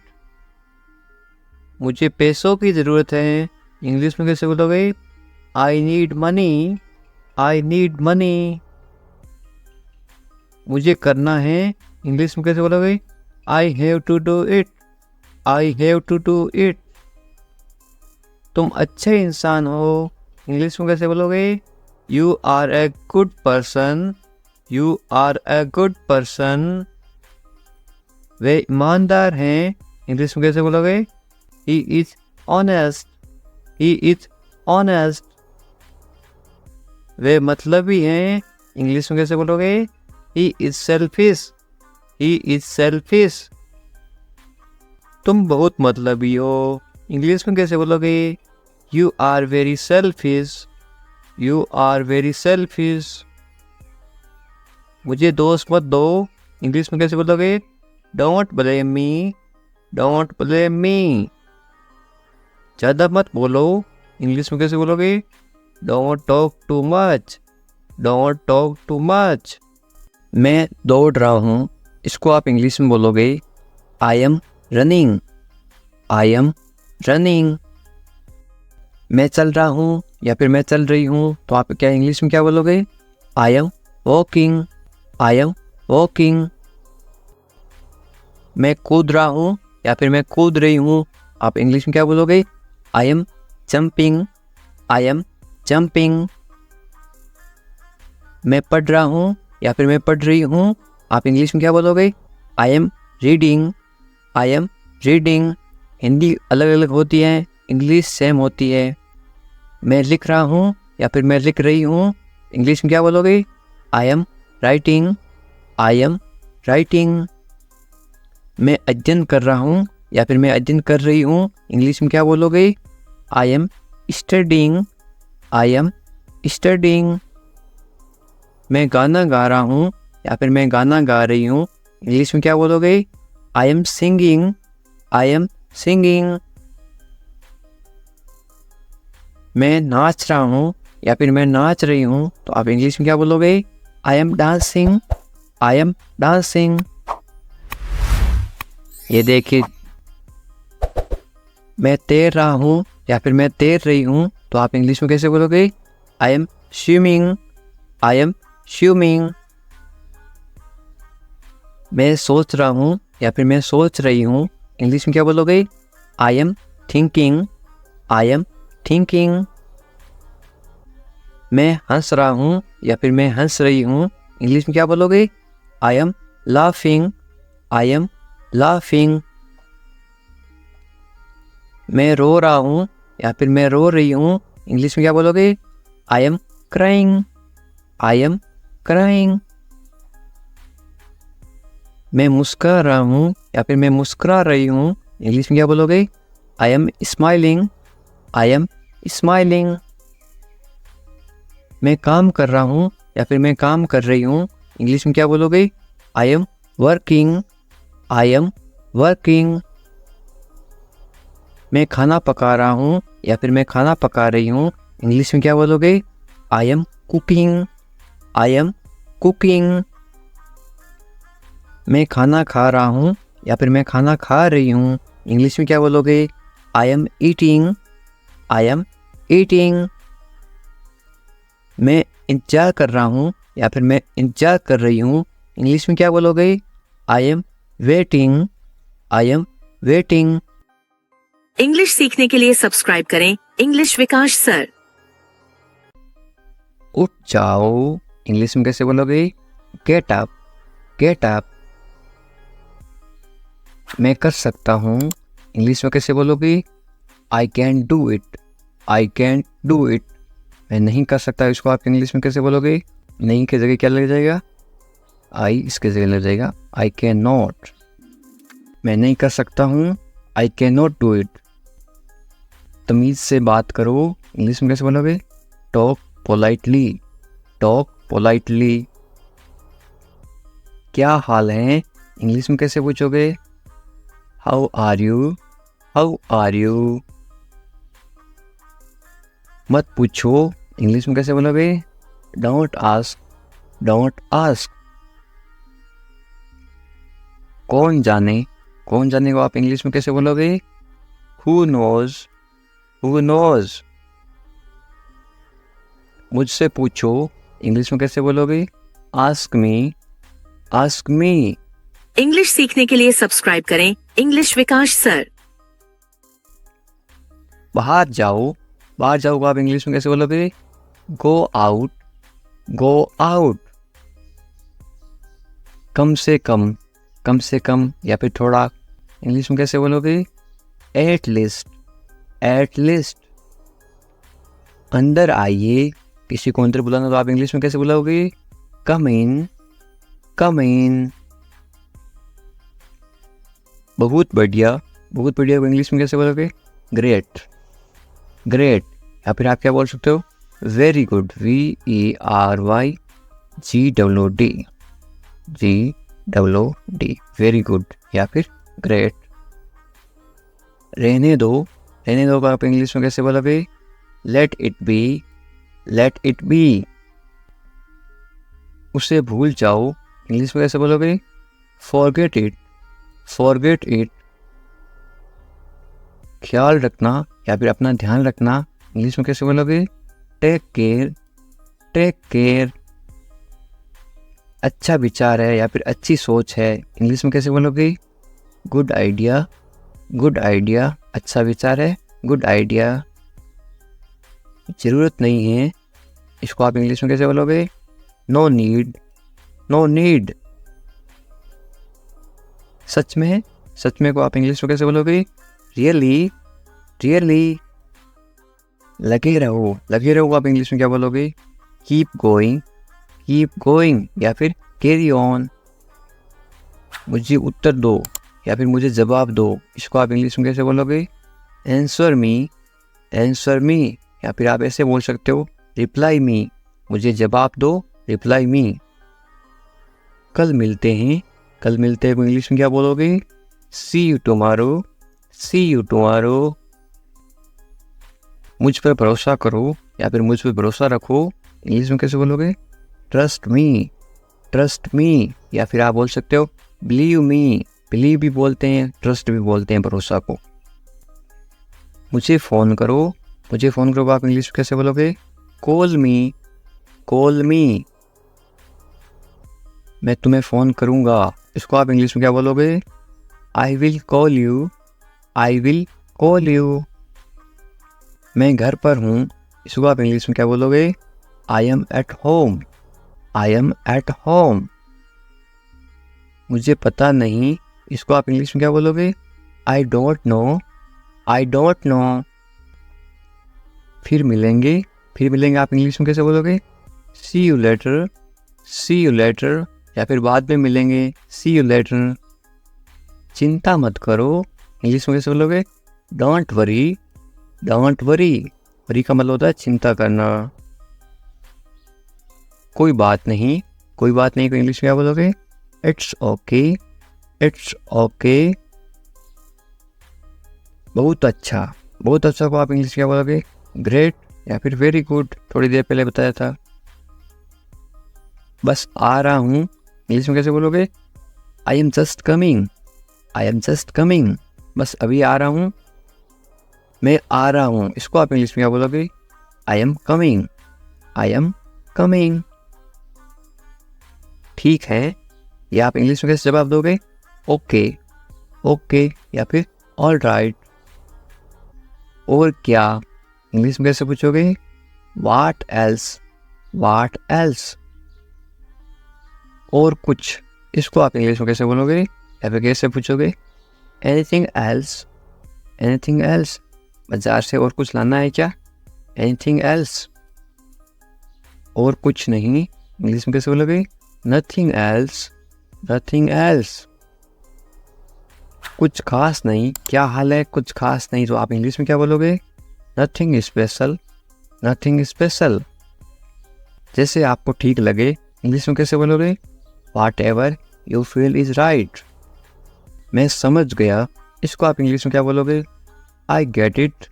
[SPEAKER 1] मुझे पैसों की ज़रूरत है, इंग्लिश में कैसे बोलोगे? I need money. I need money. मुझे करना है, इंग्लिश में कैसे बोलोगे? I have to do it. I have to do it. तुम अच्छे इंसान हो, इंग्लिश में कैसे बोलोगे? You are a good person. You are a good person. वे ईमानदार हैं, इंग्लिश में कैसे बोलोगे? He is honest. He is honest. वे मतलबी हैं, इंग्लिश में कैसे बोलोगे? He is selfish. He is selfish. तुम बहुत मतलबी हो, इंग्लिश में कैसे बोलोगे? You are very selfish. You are very selfish. मुझे दोष मत दो, इंग्लिश में कैसे बोलोगे? Don't blame me. Don't blame me. ज़्यादा मत बोलो, इंग्लिश में कैसे बोलोगे? Don't talk too much. Don't talk too much. मैं दौड़ रहा हूँ, इसको आप इंग्लिश में बोलोगे? I am running. I am running. मैं चल रहा हूँ या फिर मैं चल रही हूँ, तो आप क्या इंग्लिश में क्या बोलोगे? I am walking. I am walking. मैं कूद रहा हूँ या फिर मैं कूद रही हूँ, आप इंग्लिश में क्या बोलोगे? I am jumping. I am jumping. मैं पढ़ रहा हूँ या फिर मैं पढ़ रही हूँ, आप इंग्लिश में क्या बोलोगे? I am reading. I am reading. Hindi अलग अलग होती है, इंग्लिश सेम होती है। मैं लिख रहा हूँ या फिर मैं लिख रही हूँ, इंग्लिश में क्या बोलोगे? I am writing. I am writing. मैं अध्ययन कर रहा हूँ या फिर मैं अध्ययन कर रही हूँ, इंग्लिश में क्या बोलोगे? I am studying. I am studying. मैं गाना गा रहा हूँ या फिर मैं गाना गा रही हूँ, इंग्लिश में क्या बोलोगे? I am singing. I am singing. मैं नाच रहा हूँ या फिर मैं नाच रही हूँ, तो आप इंग्लिश में क्या बोलोगे? I am dancing. I am dancing. ये देखिए, मैं तैर रहा हूँ या फिर मैं तैर रही हूँ, तो आप इंग्लिश में कैसे बोलोगे? I am swimming. I am swimming. मैं सोच रहा हूँ या फिर मैं सोच रही हूँ, इंग्लिश में क्या बोलोगे? I am thinking. I am thinking. मैं हंस रहा हूँ या फिर मैं हंस रही हूँ, इंग्लिश में क्या बोलोगे? I am laughing. I am laughing. मैं रो रहा हूँ या फिर मैं रो रही हूँ, इंग्लिश में क्या बोलोगे? I am crying. I am crying. मैं मुस्कुरा रहा हूँ या फिर मैं मुस्कुरा रही हूँ, इंग्लिश में क्या बोलोगे? I am smiling. I am smiling. मैं काम कर रहा हूँ या फिर मैं काम कर रही हूँ, इंग्लिश में क्या बोलोगे? I am working. I am working. मैं खाना पका रहा हूँ या फिर मैं खाना पका रही हूँ, इंग्लिश में क्या बोलोगे? I am cooking. I am cooking. मैं खाना खा रहा हूँ या फिर मैं खाना खा रही हूँ, इंग्लिश में क्या बोलोगे? I am eating, I am eating. मैं इंतजार कर रहा हूँ या फिर मैं इंतजार कर रही हूँ, इंग्लिश में क्या बोलोगे? I am waiting, I am waiting.
[SPEAKER 2] English सीखने के लिए सब्सक्राइब करें इंग्लिश विकास सर।
[SPEAKER 1] उठ जाओ, इंग्लिश में कैसे बोलोगे? Get up, get up. मैं कर सकता हूँ, इंग्लिश में कैसे बोलोगे? I can do it, I can do it. मैं नहीं कर सकता, इसको आप इंग्लिश में कैसे बोलोगे? नहीं की जगह क्या लग जाएगा? आई इसके जगह लग जाएगा आई कैन नॉट। मैं नहीं कर सकता हूँ, I can not do it. तमीज़ से बात करो, इंग्लिश में कैसे बोलोगे? Talk politely, talk politely. क्या हाल है, इंग्लिश में कैसे पूछोगे? How are you, how are you. मत पूछो, इंग्लिश में कैसे बोलोगे? Don't ask, don't ask. कौन जाने, कौन जाने को आप इंग्लिश में कैसे बोलोगे? Who knows, who knows. मुझसे पूछो, इंग्लिश में कैसे बोलोगे? Ask me, ask me.
[SPEAKER 2] English सीखने के लिए सब्सक्राइब करें इंग्लिश विकास सर।
[SPEAKER 1] बाहर जाओ, बाहर जाओ को आप इंग्लिश में कैसे बोलोगे? Go out, go out. कम से कम, कम से कम या फिर थोड़ा, इंग्लिश में कैसे बोलोगे? At least, at least. अंदर आइए, किसी को अंदर बुलाना तो आप इंग्लिश में कैसे बुलाओगे? कम इन, कम इन। बहुत बढ़िया, बहुत बढ़िया को इंग्लिश में कैसे बोलोगे? Great, great. या फिर आप क्या बोल सकते हो? Very good, VERY GWD, GWD, very good या फिर ग्रेट। रहने दो, रहने दो को आप इंग्लिश में कैसे बोलोगे? Let it be, let it B. उसे भूल जाओ, इंग्लिश में कैसे बोलोगे? Forget it, forget it. ख्याल रखना या फिर अपना ध्यान रखना, इंग्लिश में कैसे बोलोगे? Take care, take care. अच्छा विचार है या फिर अच्छी सोच है, इंग्लिश में कैसे बोलोगे? Good idea, good idea. अच्छा विचार है, गुड आइडिया। ज़रूरत नहीं है, इसको आप इंग्लिश में कैसे बोलोगे? No need, no need. सच में, सच में को आप इंग्लिश में कैसे बोलोगे? Really, really. लगे रहो, लगे रहो आप इंग्लिश में क्या बोलोगे? कीप गोइंग, कीप गोइंग या फिर कैरी ऑन। मुझे उत्तर दो या फिर मुझे जवाब दो, इसको आप इंग्लिश में कैसे बोलोगे? Answer me, answer me. या फिर आप ऐसे बोल सकते हो रिप्लाई मी, मुझे जवाब दो, रिप्लाई मी। कल मिलते हैं, कल मिलते हैं को इंग्लिश में क्या बोलोगे? See you tomorrow, see you tomorrow. मुझ पर भरोसा करो या फिर मुझ पर भरोसा रखो, इंग्लिश में कैसे बोलोगे? Trust me, trust me. या फिर आप बोल सकते हो बिलीव मी, बिलीव भी बोलते हैं, ट्रस्ट भी बोलते हैं भरोसा को। मुझे फ़ोन करो, मुझे फ़ोन करो आप इंग्लिश में कैसे बोलोगे? कॉल मी, कॉल मी। मैं तुम्हें फ़ोन करूँगा, इसको आप इंग्लिश में क्या बोलोगे? I will call you, I will call you. मैं घर पर हूँ, इसको आप इंग्लिश में क्या बोलोगे? I am at home, I am at home. मुझे पता नहीं, इसको आप इंग्लिश में क्या बोलोगे? I don't know, I don't know. फिर मिलेंगे, फिर मिलेंगे आप इंग्लिश में कैसे बोलोगे? See you later, see you later. या फिर बाद में मिलेंगे, सी यू लेटर। चिंता मत करो, इंग्लिश में कैसे बोलोगे? Don't worry, don't worry. Worry का मतलब होता है चिंता करना। कोई बात नहीं, कोई बात नहीं को इंग्लिश में क्या बोलोगे? It's okay, it's okay. बहुत अच्छा, बहुत अच्छा को आप इंग्लिश में क्या बोलोगे? ग्रेट या फिर वेरी गुड, थोड़ी देर पहले बताया था। बस आ रहा हूँ, इंग्लिश में कैसे बोलोगे? I am just coming, I am just coming, बस अभी आ रहा हूँ, मैं आ रहा हूँ। इसको आप इंग्लिश में क्या बोलोगे? I am coming, I am coming. ठीक है, ये आप इंग्लिश में कैसे जवाब दोगे? ओके, ओके, या फिर ऑल राइट। और क्या इंग्लिश में कैसे पूछोगे? What else, what else. और कुछ, इसको आप इंग्लिश में कैसे बोलोगे या फिर कैसे पूछोगे? Anything else, anything else. बाजार से और कुछ लाना है क्या? Anything else. और कुछ नहीं, इंग्लिश में कैसे बोलोगे? Nothing else, nothing else. कुछ खास नहीं, क्या हाल है? कुछ खास नहीं, तो आप इंग्लिश में क्या बोलोगे? Nothing special, nothing special. जैसे आपको ठीक लगे, इंग्लिश में कैसे बोलोगे? What ever you feel is right. मैं समझ गया, इसको आप इंग्लिश में क्या बोलोगे? I get it,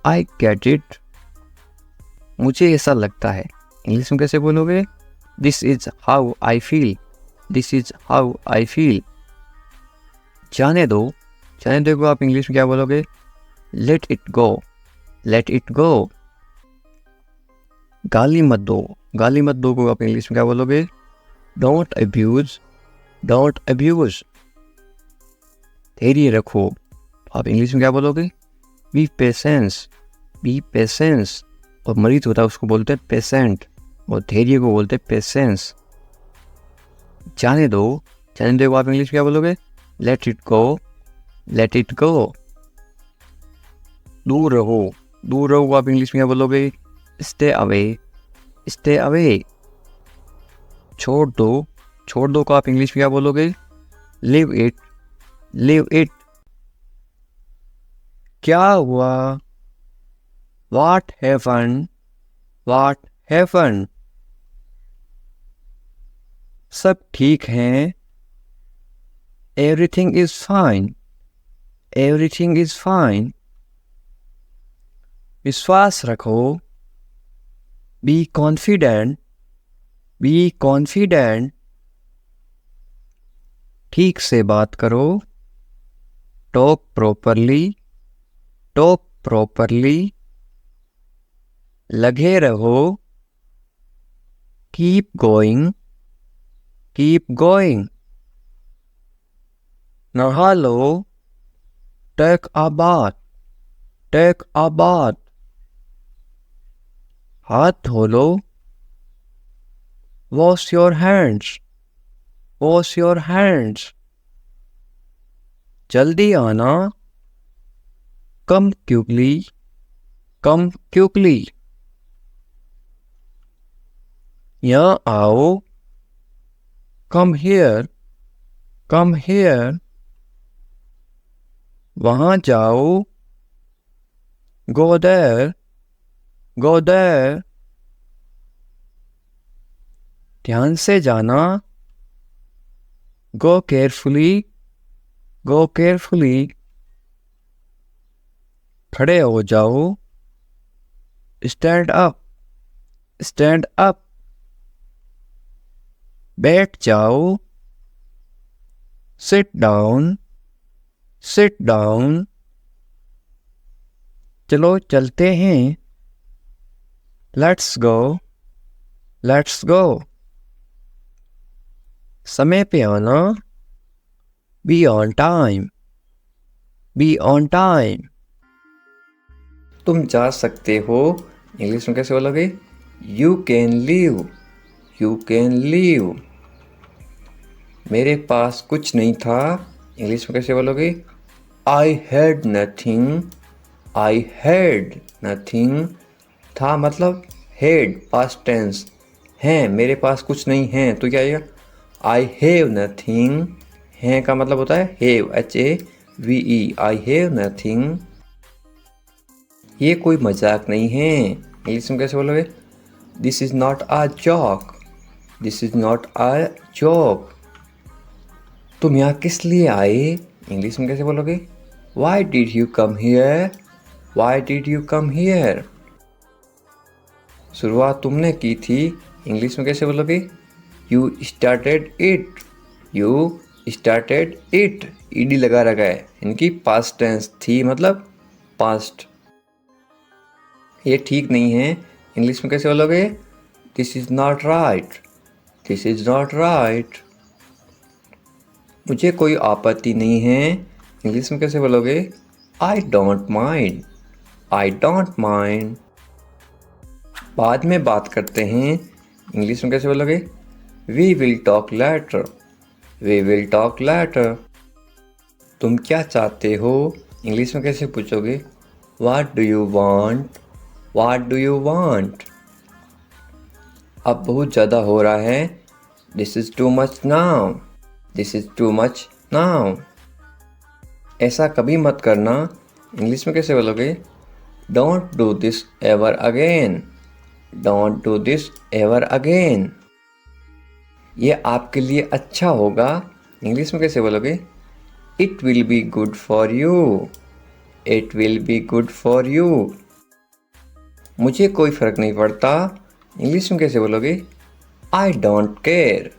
[SPEAKER 1] I get it. मुझे ऐसा लगता है, इंग्लिश में कैसे बोलोगे? This is how I feel, this is how I feel. जाने दो, जाने दो को आप इंग्लिश में क्या बोलोगे? Let it go, let it go. गाली मत दो, गाली मत दो को आप इंग्लिश में क्या बोलोगे? Don't abuse, don't abuse. धैर्य रखो, आप इंग्लिश में क्या बोलोगे? B patience, B patience. और मरीज होता है उसको बोलते हैं पेशेंट, और धैर्य को बोलते हैं पेशेंस। जाने दो, जाने दो को आप इंग्लिश में क्या बोलोगे? Let it go, let it go. दूर रहो, दूर रहो को आप इंग्लिश में क्या बोलोगे? Stay away, stay away. छोड़ दो, छोड़ दो को आप इंग्लिश में क्या बोलोगे? Live it, live it. क्या हुआ? What happened, what happened. सब ठीक हैं, everything is fine, everything is fine. विश्वास रखो, बी कॉन्फिडेंट, बी कॉन्फिडेंट। ठीक से बात करो, टॉक प्रॉपरली, टॉक प्रॉपरली। लगे रहो, कीप गोइंग, कीप गोइंग। नहा लो, take a bath, take a bath. हाथ धो लो, wash your hands, wash your hands. जल्दी आना, कम क्विकली, कम क्विकली। यहाँ आओ, कम हियर, कम हियर। वहाँ जाओ, गो देयर, गो देयर। ध्यान से जाना, गो केयरफुली, गो केयरफुली। खड़े हो जाओ, स्टैंड अप, स्टैंड अप। बैठ जाओ, सिट डाउन, सिट डाउन। चलो चलते हैं, लेट्स गो, लेट्स गो। समय पे आना, be on time, be on time. तुम जा सकते हो, इंग्लिश में कैसे बोलोगे? You can leave, you can leave. मेरे पास कुछ नहीं था, इंग्लिश में कैसे बोलोगे? I had nothing, I had nothing. था मतलब हैड, पास्ट टेंस। हैं, मेरे पास कुछ नहीं है, तो क्या आएगा? I have nothing. हैं का मतलब होता है have, HAVE, I have nothing. ये कोई मजाक नहीं है, इंग्लिश में कैसे बोलोगे? This is not a joke, this is not a joke. तुम यहाँ किस लिए आए, इंग्लिश में कैसे बोलोगे? Why did you come here, why did you come here. शुरुआत तुमने की थी, इंग्लिश में कैसे बोलोगे? You started it, you started it, ED लगा रखा है, इनकी पास्ट टेंस थी मतलब पास्ट। ये ठीक नहीं है, इंग्लिश में कैसे बोलोगे? This is not right, this is not right. मुझे कोई आपत्ति नहीं है, इंग्लिश में कैसे बोलोगे? I don't mind, I don't mind. बाद में बात करते हैं, इंग्लिश में कैसे बोलोगे? We will talk later, we will talk later. तुम क्या चाहते हो? इंग्लिश में कैसे पूछोगे? What do you want, what do you want. अब बहुत ज़्यादा हो रहा है, this is too much now, this is too much now. ऐसा कभी मत करना, इंग्लिश में कैसे बोलोगे? Don't do this ever again, don't do this ever again. ये आपके लिए अच्छा होगा, इंग्लिश में कैसे बोलोगे? It will be good for you, it will be good for you. मुझे कोई फ़र्क नहीं पड़ता, इंग्लिश में कैसे बोलोगे? I don't care,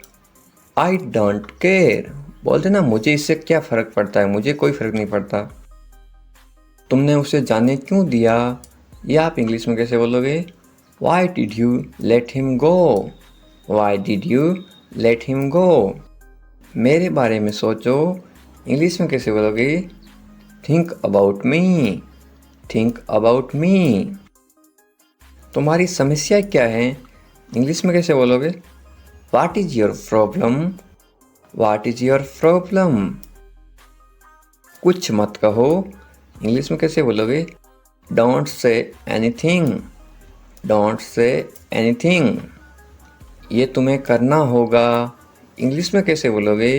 [SPEAKER 1] I don't care. बोलते ना, मुझे इससे क्या फ़र्क पड़ता है, मुझे कोई फ़र्क नहीं पड़ता। तुमने उसे जाने क्यों दिया? ये आप इंग्लिश में कैसे बोलोगे? Why did you let him go, why did you let him go. मेरे बारे में सोचो, इंग्लिश में कैसे बोलोगे? Think about me, think about मी। तुम्हारी समस्या क्या है? इंग्लिश में कैसे बोलोगे? What is your problem, what is your problem. कुछ मत कहो, इंग्लिश में कैसे बोलोगे? Don't say anything, don't say anything. ये तुम्हें करना होगा, इंग्लिश में कैसे बोलोगे?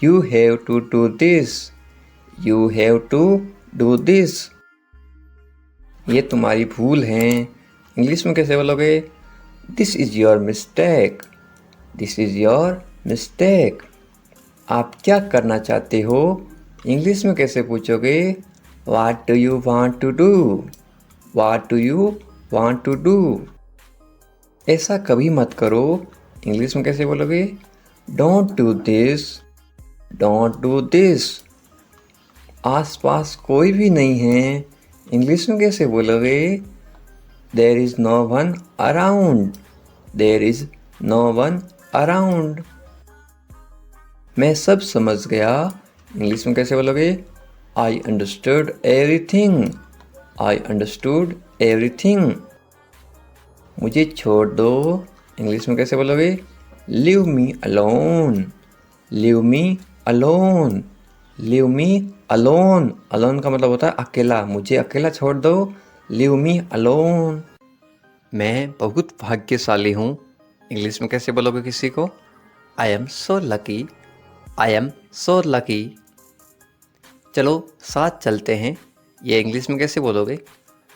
[SPEAKER 1] You have to do this, you have to do this. ये तुम्हारी भूल है, इंग्लिश में कैसे बोलोगे? This is your mistake, this is your mistake. आप क्या करना चाहते हो? इंग्लिश में कैसे पूछोगे? What do you want to do, what do you want to do. ऐसा कभी मत करो, इंग्लिश में कैसे बोलोगे? Don't do this, don't do this. आसपास कोई भी नहीं है, इंग्लिश में कैसे बोलोगे? There is no one around, there is no one around. मैं सब समझ गया, इंग्लिश में कैसे बोलोगे? I understood everything, I understood everything. मुझे छोड़ दो, इंग्लिश में कैसे बोलोगे? Leave me alone, leave me alone, leave me alone. Alone का मतलब होता है अकेला, मुझे अकेला छोड़ दो, लीव मी अलोन। मैं बहुत भाग्यशाली हूँ, इंग्लिश में कैसे बोलोगे किसी को? I am so lucky, I am so lucky. चलो साथ चलते हैं, ये इंग्लिश में कैसे बोलोगे?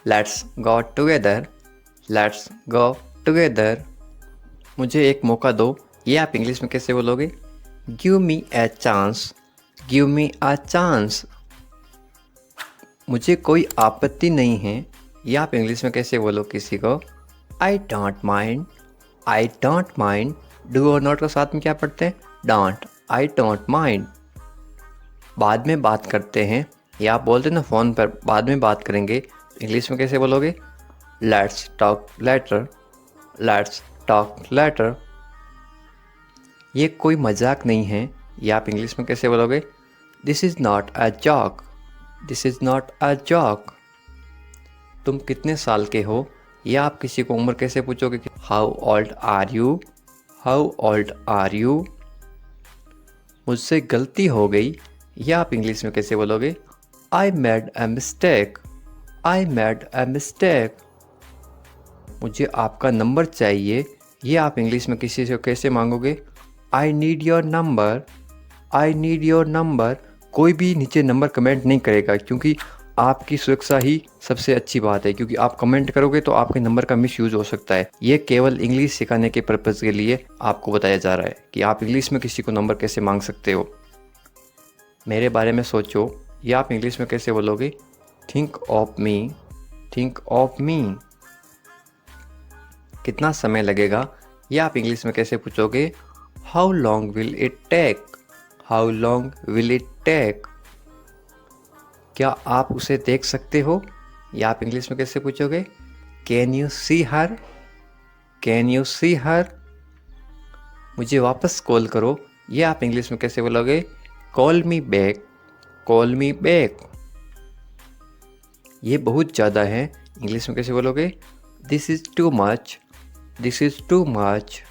[SPEAKER 1] Let's go together, let's go together. मुझे एक मौका दो, ये आप इंग्लिश में कैसे बोलोगे? Give me a chance, give me a chance. मुझे कोई आपत्ति नहीं है, ये आप इंग्लिश में कैसे बोलो किसी को? आई don't mind, I don't mind. Do और नॉट के साथ में क्या पढ़ते हैं? Don't, I don't mind. बाद में बात करते हैं, या आप बोलते ना फ़ोन पर बाद में बात करेंगे, इंग्लिश में कैसे बोलोगे? Let's talk later, let's talk later. ये कोई मजाक नहीं है, या आप इंग्लिश में कैसे बोलोगे? This is not a joke, this is not a joke. तुम कितने साल के हो, या आप किसी को उम्र कैसे पूछोगे? How old are you, how old are you. मुझसे गलती हो गई, या आप इंग्लिश में कैसे बोलोगे? I made a mistake, I made a mistake. मुझे आपका नंबर चाहिए, ये आप इंग्लिश में किसी से कैसे मांगोगे? I need your number, I need your number. कोई भी नीचे नंबर कमेंट नहीं करेगा, क्योंकि आपकी सुरक्षा ही सबसे अच्छी बात है, क्योंकि आप कमेंट करोगे तो आपके नंबर का मिसयूज़ हो सकता है। ये केवल इंग्लिश सिखाने के पर्पज़ के लिए आपको बताया जा रहा है कि आप इंग्लिश में किसी को नंबर कैसे मांग सकते हो। मेरे बारे में सोचो, या आप इंग्लिश में कैसे बोलोगे? Think of me, think of me. कितना समय लगेगा, या आप इंग्लिश में कैसे पूछोगे? How long will it take, how long will it take? क्या आप उसे देख सकते हो? या आप इंग्लिश में कैसे पूछोगे? Can you see her? Can you see her? मुझे वापस कॉल करो, ये आप इंग्लिश में कैसे बोलोगे? Call me back, call me back. ये बहुत ज़्यादा है, इंग्लिश में कैसे बोलोगे? This is too much, this is too much.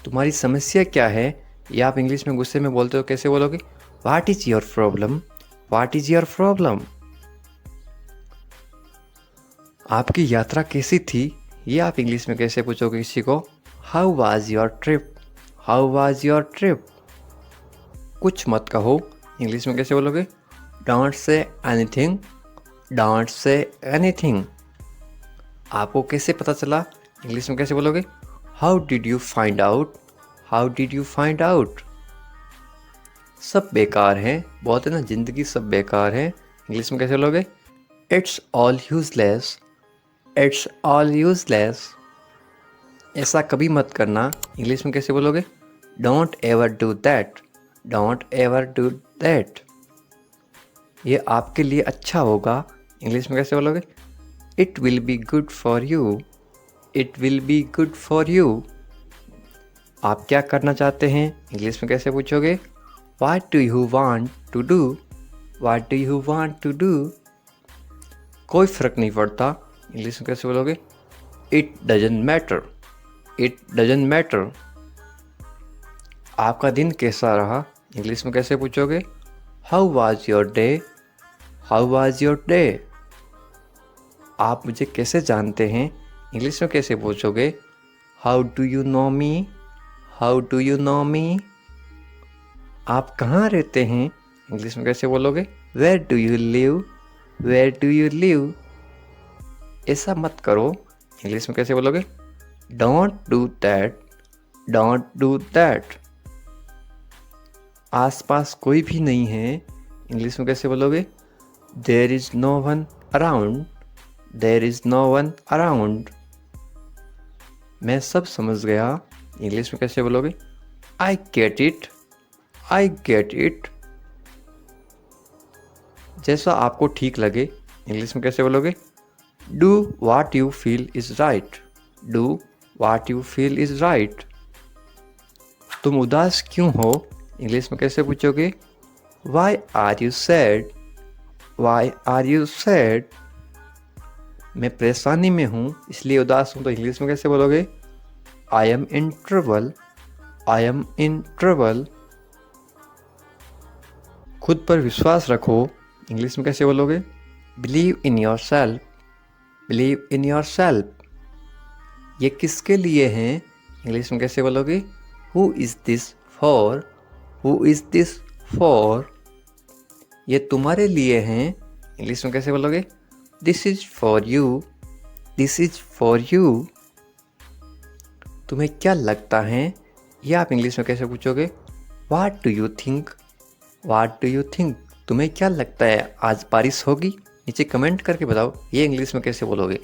[SPEAKER 1] तुम्हारी समस्या क्या है? या आप इंग्लिश में गुस्से में बोलते हो, कैसे बोलोगे? What is your problem, what is your problem. आपकी यात्रा कैसी थी? ये आप इंग्लिश में कैसे पूछोगे किसी को? How was your trip, how was your trip. कुछ मत कहो, इंग्लिश में कैसे बोलोगे? Don't say anything, don't say anything. आपको कैसे पता चला? इंग्लिश में कैसे बोलोगे? How did you find out, how did you find out. सब बेकार हैं, बोलते ना ज़िंदगी सब बेकार है, इंग्लिश में कैसे बोलोगे? It's all useless, it's all useless. ऐसा कभी मत करना, इंग्लिश में कैसे बोलोगे? Don't ever do that, don't ever do that. ये आपके लिए अच्छा होगा, इंग्लिश में कैसे बोलोगे? It will be good for you, it will be good for you. आप क्या करना चाहते हैं? इंग्लिश में कैसे पूछोगे? What do you want to do, what do you want to do. कोई फ़र्क नहीं पड़ता, इंग्लिश में कैसे बोलोगे? It doesn't matter, it doesn't matter. आपका दिन कैसा रहा? इंग्लिश में कैसे पूछोगे? How was your day, how was your day. आप मुझे कैसे जानते हैं? इंग्लिश में कैसे पूछोगे? How do you know me, how do you know me. आप कहाँ रहते हैं? इंग्लिश में कैसे बोलोगे? Where do you live, where do you live. ऐसा मत करो, इंग्लिश में कैसे बोलोगे? Don't do that, don't do that. आसपास कोई भी नहीं है, इंग्लिश में कैसे बोलोगे? There is no one around, there is no one around. मैं सब समझ गया, इंग्लिश में कैसे बोलोगे? I get it, I get it. जैसा आपको ठीक लगे, इंग्लिश में कैसे बोलोगे? Do what you feel is right, do what you feel is right. तुम उदास क्यों हो? इंग्लिश में कैसे पूछोगे? Why are you sad, why are you sad. मैं परेशानी में हूँ, इसलिए उदास हूँ, तो इंग्लिश में कैसे बोलोगे? I M in trouble, I am in trouble. खुद पर विश्वास रखो, इंग्लिश में कैसे बोलोगे? Believe in your self, believe in your self. ये किसके लिए हैं? इंग्लिश में कैसे बोलोगे? Who is this for, who is this for. ये तुम्हारे लिए हैं, इंग्लिश में कैसे बोलोगे? This is for you, this is for you. तुम्हें क्या लगता है? ये आप इंग्लिश में कैसे पूछोगे? What do you think, what do you think. तुम्हें क्या लगता है, आज बारिश होगी? नीचे कमेंट करके बताओ, ये इंग्लिश में कैसे बोलोगे?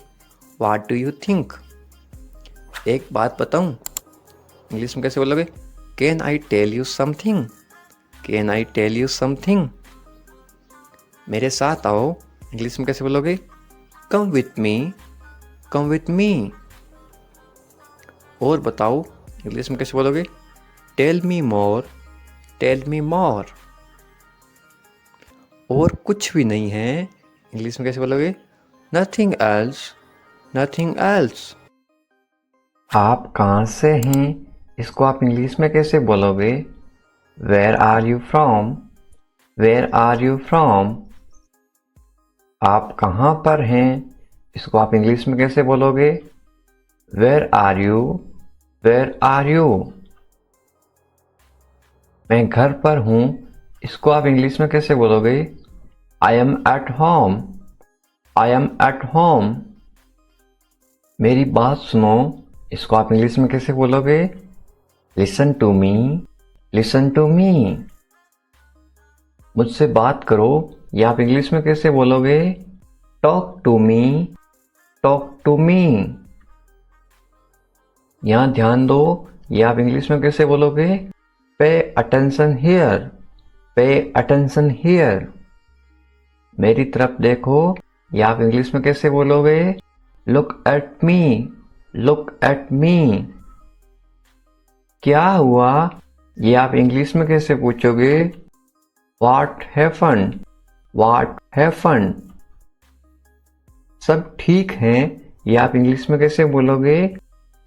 [SPEAKER 1] What do you think. एक बात बताऊं, इंग्लिश में कैसे बोलोगे? Can I tell you something, can I tell you something. मेरे साथ आओ, इंग्लिश में कैसे बोलोगे? Come with me, come with me. और बताओ, इंग्लिश में कैसे बोलोगे? Tell me more, tell me more. और कुछ भी नहीं है, इंग्लिश में कैसे बोलोगे? Nothing else, nothing else. आप कहाँ से हैं? इसको आप इंग्लिश में कैसे बोलोगे? Where are you from, where are you from. आप कहाँ पर हैं? इसको आप इंग्लिश में कैसे बोलोगे? Where are you, where are you. मैं घर पर हूँ, इसको आप इंग्लिश में कैसे बोलोगे? I am at home, I am at home. मेरी बात सुनो, इसको आप इंग्लिश में कैसे बोलोगे? Listen to me, listen to me. मुझसे बात करो, या आप इंग्लिश में कैसे बोलोगे? Talk to me, talk to me. यहाँ ध्यान दो, या आप इंग्लिश में कैसे बोलोगे? पे attention here, pay attention here. मेरी तरफ देखो, ये आप इंग्लिश में कैसे बोलोगे? Look at me, look at me. क्या हुआ? ये आप इंग्लिश में कैसे पूछोगे? What happened? What happened? सब ठीक है, ये आप इंग्लिश में कैसे बोलोगे?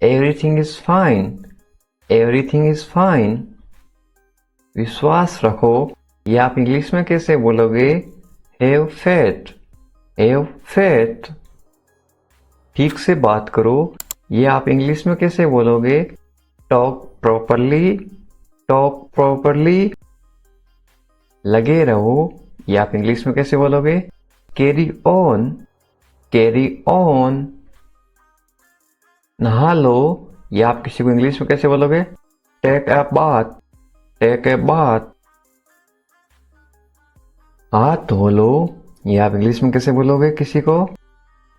[SPEAKER 1] Everything is fine, everything is fine। विश्वास रखो, ये आप इंग्लिश में कैसे बोलोगे? Have faith, have faith। ठीक से बात करो, ये आप इंग्लिश में कैसे बोलोगे? Talk properly, talk properly। लगे रहो, ये आप इंग्लिश में कैसे बोलोगे? Carry on, carry on. नहा लो, ये आप किसी को इंग्लिश में कैसे बोलोगे? Take a bath, take a bath. हाथ धो लो, ये आप इंग्लिश में कैसे बोलोगे किसी को?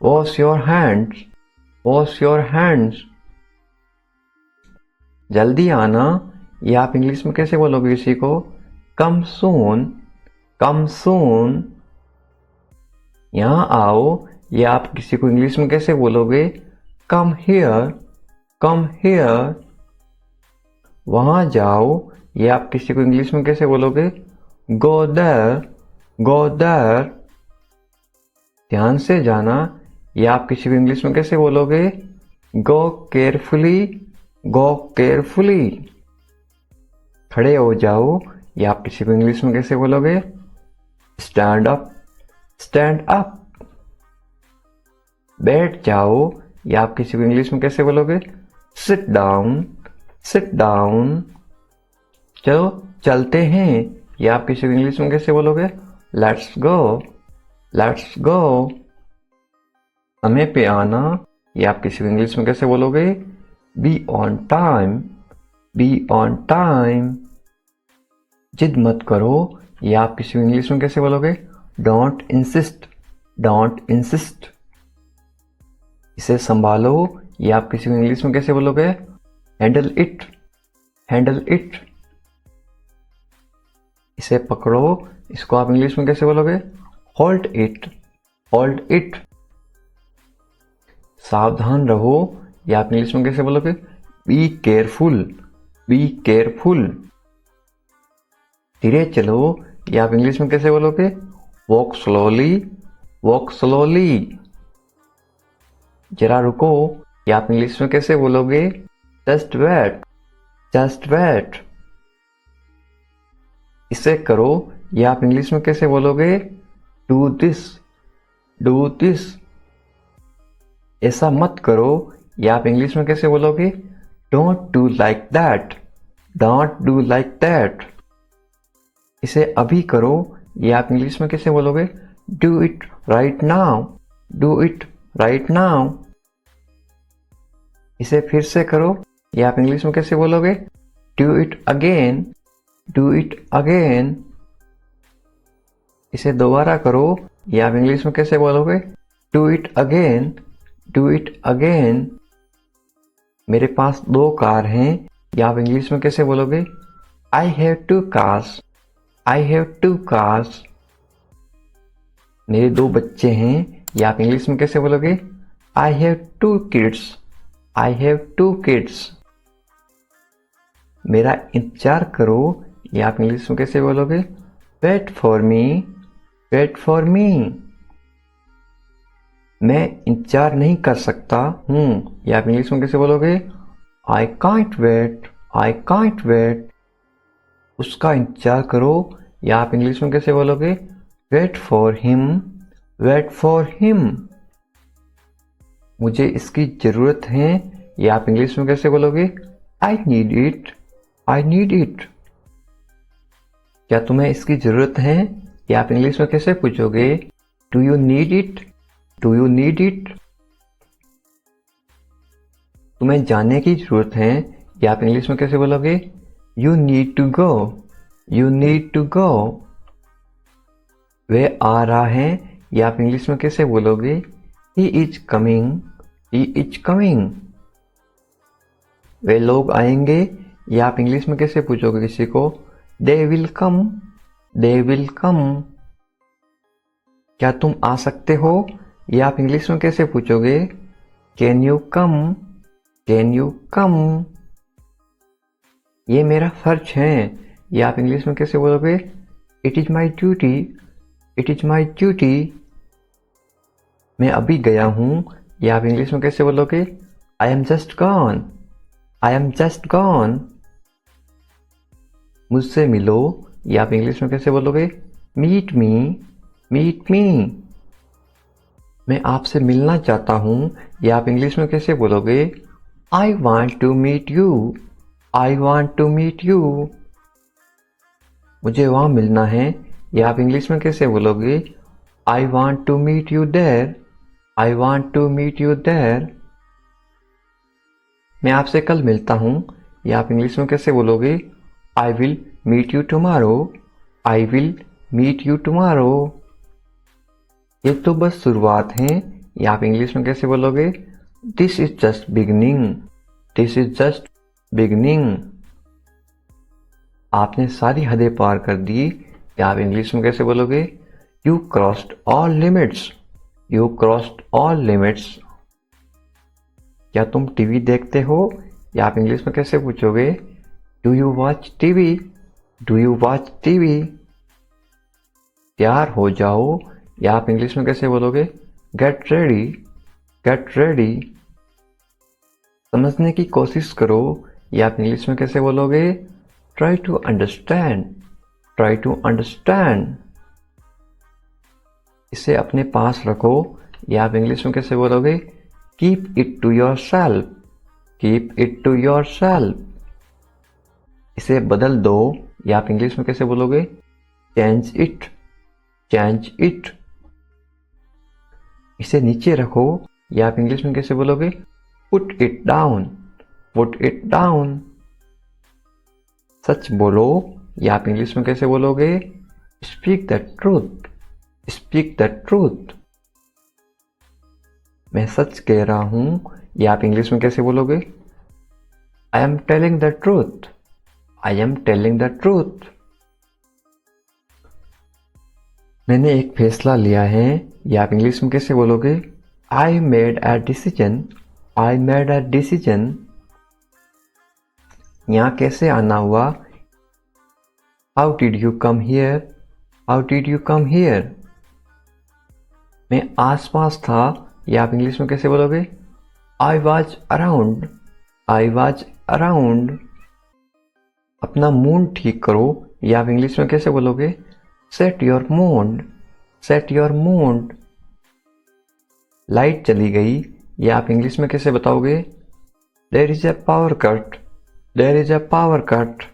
[SPEAKER 1] Wash your hands, wash your hands. जल्दी आना, ये आप इंग्लिश में कैसे बोलोगे किसी को? कम सून, कम सून। यहाँ आओ, ये आप किसी को इंग्लिश में कैसे बोलोगे? Come here, come here. वहाँ जाओ, ये आप किसी को इंग्लिश में कैसे बोलोगे? Go there, go there. ध्यान से जाना, ये आप किसी को इंग्लिश में कैसे बोलोगे? गो केयरफुली, गो केयरफुली। खड़े हो जाओ, ये आप किसी को इंग्लिश में कैसे बोलोगे? Stand up, stand up. बैठ जाओ, ये आप किसी को इंग्लिश में कैसे बोलोगे? Sit down, sit down. चलो चलते हैं, ये आप किसी को इंग्लिश में कैसे बोलोगे? Let's go, let's go. समय पे आना, ये आप किसी को इंग्लिश में कैसे बोलोगे? Be on time, be on time. जिद मत करो, ये आप किसी को इंग्लिश में कैसे बोलोगे? Don't insist, don't insist. इसे संभालो, ये आप किसी को इंग्लिश में कैसे बोलोगे? Handle it, handle it. इसे पकड़ो, इसको आप इंग्लिश में कैसे बोलोगे? Hold it, hold it. सावधान रहो, ये आप इंग्लिश में कैसे बोलोगे? Be careful, be careful. धीरे चलो, ये आप इंग्लिश में कैसे बोलोगे? Walk slowly, walk slowly. जरा रुको, ये आप इंग्लिश में कैसे बोलोगे? Just wait, just wait. इसे करो, ये आप इंग्लिश में कैसे बोलोगे? Do this, do this. ऐसा मत करो, ये आप इंग्लिश में कैसे बोलोगे? Don't do like that, don't do like that. इसे अभी करो, ये आप इंग्लिश में कैसे बोलोगे? Do it right now, do it right now. इसे फिर से करो, ये आप इंग्लिश में कैसे बोलोगे? Do it again, do it again. इसे दोबारा करो, ये आप इंग्लिश में कैसे बोलोगे? Do it again, do it again. मेरे पास 2 कार हैं, ये आप इंग्लिश में कैसे बोलोगे? I have 2 cars, I have 2 cars. मेरे 2 बच्चे हैं, ये आप इंग्लिश में कैसे बोलोगे? I have 2 kids, I have 2 kids. मेरा इंतजार करो, ये आप इंग्लिश में कैसे बोलोगे? Wait for me, wait for me. मैं इंतजार नहीं कर सकता हूँ, ये आप इंग्लिश में कैसे बोलोगे? I can't wait, I can't wait. उसका इंतजार करो, या आप इंग्लिश में कैसे बोलोगे? Wait for him, wait for him. मुझे इसकी जरूरत है, या आप इंग्लिश में कैसे बोलोगे? I need it, I need it. क्या तुम्हें इसकी जरूरत है, या आप इंग्लिश में कैसे पूछोगे? Do you need it, do you need it. तुम्हें जाने की जरूरत है, या आप इंग्लिश में कैसे बोलोगे? You need to go, you need to go. वह आ रहा है, या आप इंग्लिश में कैसे बोलोगे? He is coming, he is coming. वे लोग आएंगे, ये आप इंग्लिश में कैसे पूछोगे किसी को? They will come, they will come. क्या तुम आ सकते हो? ये आप इंग्लिश में कैसे पूछोगे? Can you come, can you कम। ये मेरा फर्ज है, ये आप इंग्लिश में कैसे बोलोगे? It is my duty, it is my duty. मैं अभी गया हूं, ये आप इंग्लिश में कैसे बोलोगे? I am just gone, I am just gone. मुझसे मिलो, ये आप इंग्लिश में कैसे बोलोगे? Meet me, meet me. मैं आपसे मिलना चाहता हूं, ये आप इंग्लिश में कैसे बोलोगे? I want to meet you, I want to meet you. मुझे वहां मिलना है, ये आप इंग्लिश में कैसे बोलोगे? I want to meet you there, I want to meet you there. मैं आपसे कल मिलता हूं, ये आप इंग्लिश में कैसे बोलोगे? I will meet you tomorrow, I will meet you tomorrow. ये तो बस शुरुआत है, ये आप इंग्लिश में कैसे बोलोगे? This is just beginning, this is just beginning. आपने सारी हदें पार कर दी, ये आप इंग्लिश में कैसे बोलोगे? You crossed all limits, you crossed all limits. क्या तुम टीवी देखते हो? या आप इंग्लिश में कैसे पूछोगे? Do you watch TV, do you watch TV. तैयार हो जाओ, या आप इंग्लिश में कैसे बोलोगे? Get ready, get ready. समझने की कोशिश करो, या आप इंग्लिश में कैसे बोलोगे? Try to understand, try to understand. इसे अपने पास रखो, या आप इंग्लिश में कैसे बोलोगे? Keep it to yourself, keep it to yourself. इसे बदल दो, या आप इंग्लिश में कैसे बोलोगे? Change it, change it. इसे नीचे रखो, या आप इंग्लिश में कैसे बोलोगे? Put it down, put it down. सच बोलो, या आप इंग्लिश में कैसे बोलोगे? Speak the truth, speak the truth. मैं सच कह रहा हूं, या आप इंग्लिश में कैसे बोलोगे? I am telling the truth, I am telling the truth. मैंने एक फैसला लिया है, या आप इंग्लिश में कैसे बोलोगे? I made a decision, I made a decision. यहां कैसे आना हुआ? How did you come here, how did you come here. मैं आसपास था, या आप इंग्लिश में कैसे बोलोगे? I was around, I was around. अपना मूड ठीक करो, या आप इंग्लिश में कैसे बोलोगे? Set your mood, set your mood. Light चली गई, या आप इंग्लिश में कैसे बताओगे? There is a power cut, there is a power cut.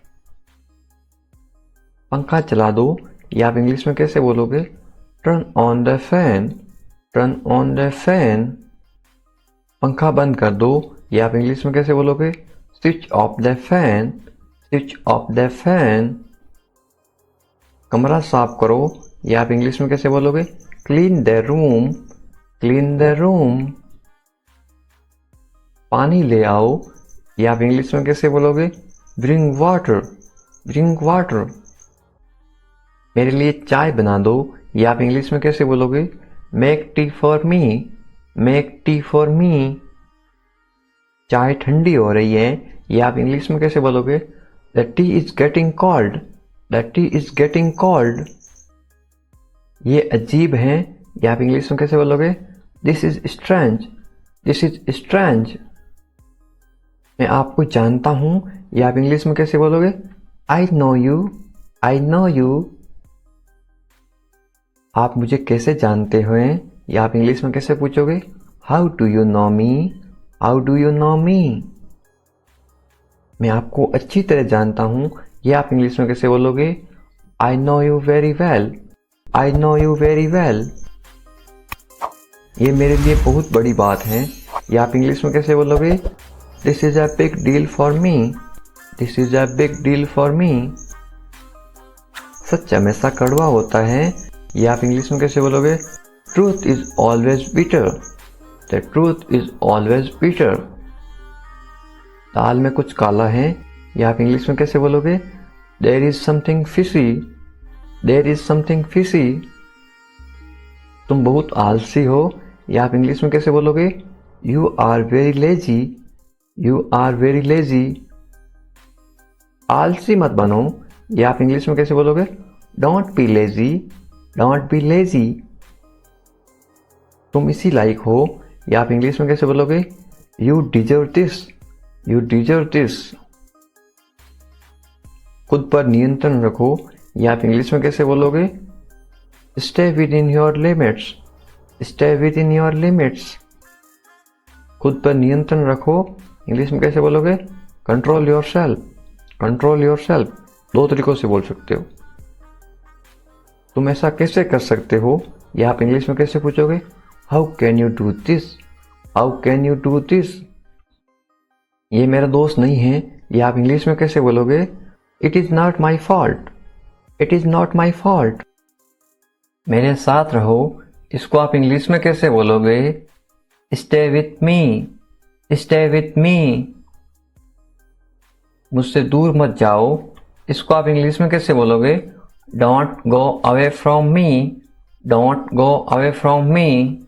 [SPEAKER 1] पंखा चला दो, या आप इंग्लिश में कैसे बोलोगे? Turn on the fan, turn on the fan. पंखा बंद कर दो, या आप इंग्लिश में कैसे बोलोगे? Switch off the fan, switch off the fan. कमरा साफ करो, या आप इंग्लिश में कैसे बोलोगे? Clean the room, clean the room. पानी ले आओ, या आप इंग्लिश में कैसे बोलोगे? Bring water, bring water. मेरे लिए चाय बना दो, या आप इंग्लिश में कैसे बोलोगे? Make tea for me, make tea for me. चाय ठंडी हो रही है, या आप इंग्लिश में कैसे बोलोगे? The T is getting cold, the T is getting cold. ये अजीब है, या आप इंग्लिश में कैसे बोलोगे? This is strange, this is strange. मैं आपको जानता हूं, या आप इंग्लिश में कैसे बोलोगे? I know you, I know you. आप मुझे कैसे जानते हो, या आप इंग्लिश में कैसे पूछोगे? How do you know me, how do you know me. मैं आपको अच्छी तरह जानता हूं, या आप इंग्लिश में कैसे बोलोगे? I know you very well, I know you very well. ये मेरे लिए बहुत बड़ी बात है, या आप इंग्लिश में कैसे बोलोगे? This is a big deal for me, this is a big deal for me. सच हमेशा कड़वा होता है, या आप इंग्लिश में कैसे बोलोगे? Truth is always bitter, the truth is always bitter. दाल में कुछ काला है, ये आप इंग्लिश में कैसे बोलोगे? There is something fishy, there is something fishy. तुम बहुत आलसी हो, ये आप इंग्लिश में कैसे बोलोगे? You are very lazy, you are very lazy. आलसी मत बनो, ये आप इंग्लिश में कैसे बोलोगे? Don't be lazy, don't be lazy. तुम इसी लायक हो, ये आप इंग्लिश में कैसे बोलोगे? You deserve this, you deserve this. खुद पर नियंत्रण रखो, ये आप इंग्लिश में कैसे बोलोगे? Stay with in your limits, stay with in your limits. खुद पर नियंत्रण रखो, इंग्लिश में कैसे बोलोगे? Control your self, control your self. दो तरीकों से बोल सकते हो। तुम ऐसा कैसे कर सकते हो, ये आप इंग्लिश में कैसे पूछोगे? How can you do this, how can you do this. ये मेरा दोस्त नहीं है, ये आप इंग्लिश में कैसे बोलोगे? It is not my fault, it is not my fault. मेरे साथ रहो, इसको आप इंग्लिश में कैसे बोलोगे? Stay with me, stay with me. मुझसे दूर मत जाओ, इसको आप इंग्लिश में कैसे बोलोगे? Don't go away from me, don't go away from me.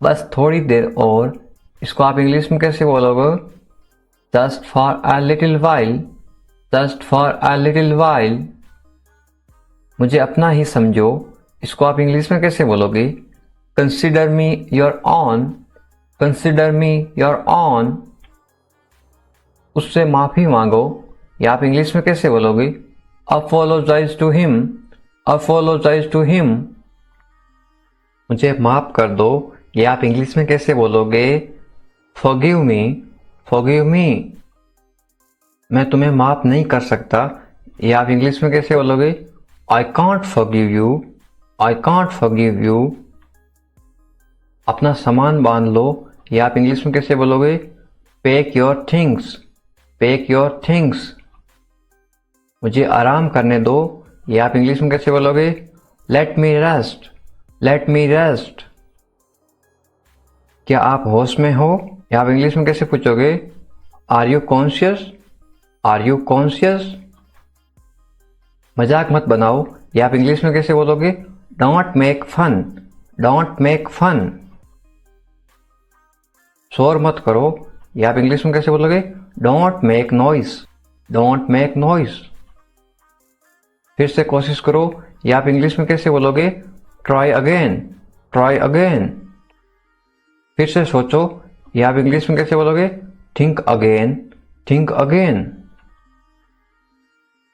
[SPEAKER 1] बस थोड़ी देर और, इसको आप इंग्लिश में कैसे बोलोगे? Just for a little while, just for a little while. मुझे अपना ही समझो, इसको आप इंग्लिश में कैसे बोलोगे? Consider me your own, consider me your own. उससे माफी मांगो, या आप इंग्लिश में कैसे बोलोगे? Apologise to him, apologise to him. मुझे माफ कर दो, ये आप इंग्लिश में कैसे बोलोगे? Forgive me, forgive me. मैं तुम्हें माफ नहीं कर सकता, ये आप इंग्लिश में कैसे बोलोगे? I can't forgive you, I can't forgive you. अपना सामान बांध लो, ये आप इंग्लिश में कैसे बोलोगे? Pack your things, pack your things. मुझे आराम करने दो, ये आप इंग्लिश में कैसे बोलोगे? लेट मी रेस्ट, लेट मी रेस्ट। क्या आप होश में हो, या आप इंग्लिश में कैसे पूछोगे? Are you conscious, are you conscious. मजाक मत बनाओ, या आप इंग्लिश में कैसे बोलोगे? Don't make fun, don't make fun. शोर मत करो, या आप इंग्लिश में कैसे बोलोगे? Don't make noise, don't make noise. फिर से कोशिश करो, या आप इंग्लिश में कैसे बोलोगे? Try again, try again. फिर से सोचो, या आप इंग्लिश में कैसे बोलोगे? Think again, think again.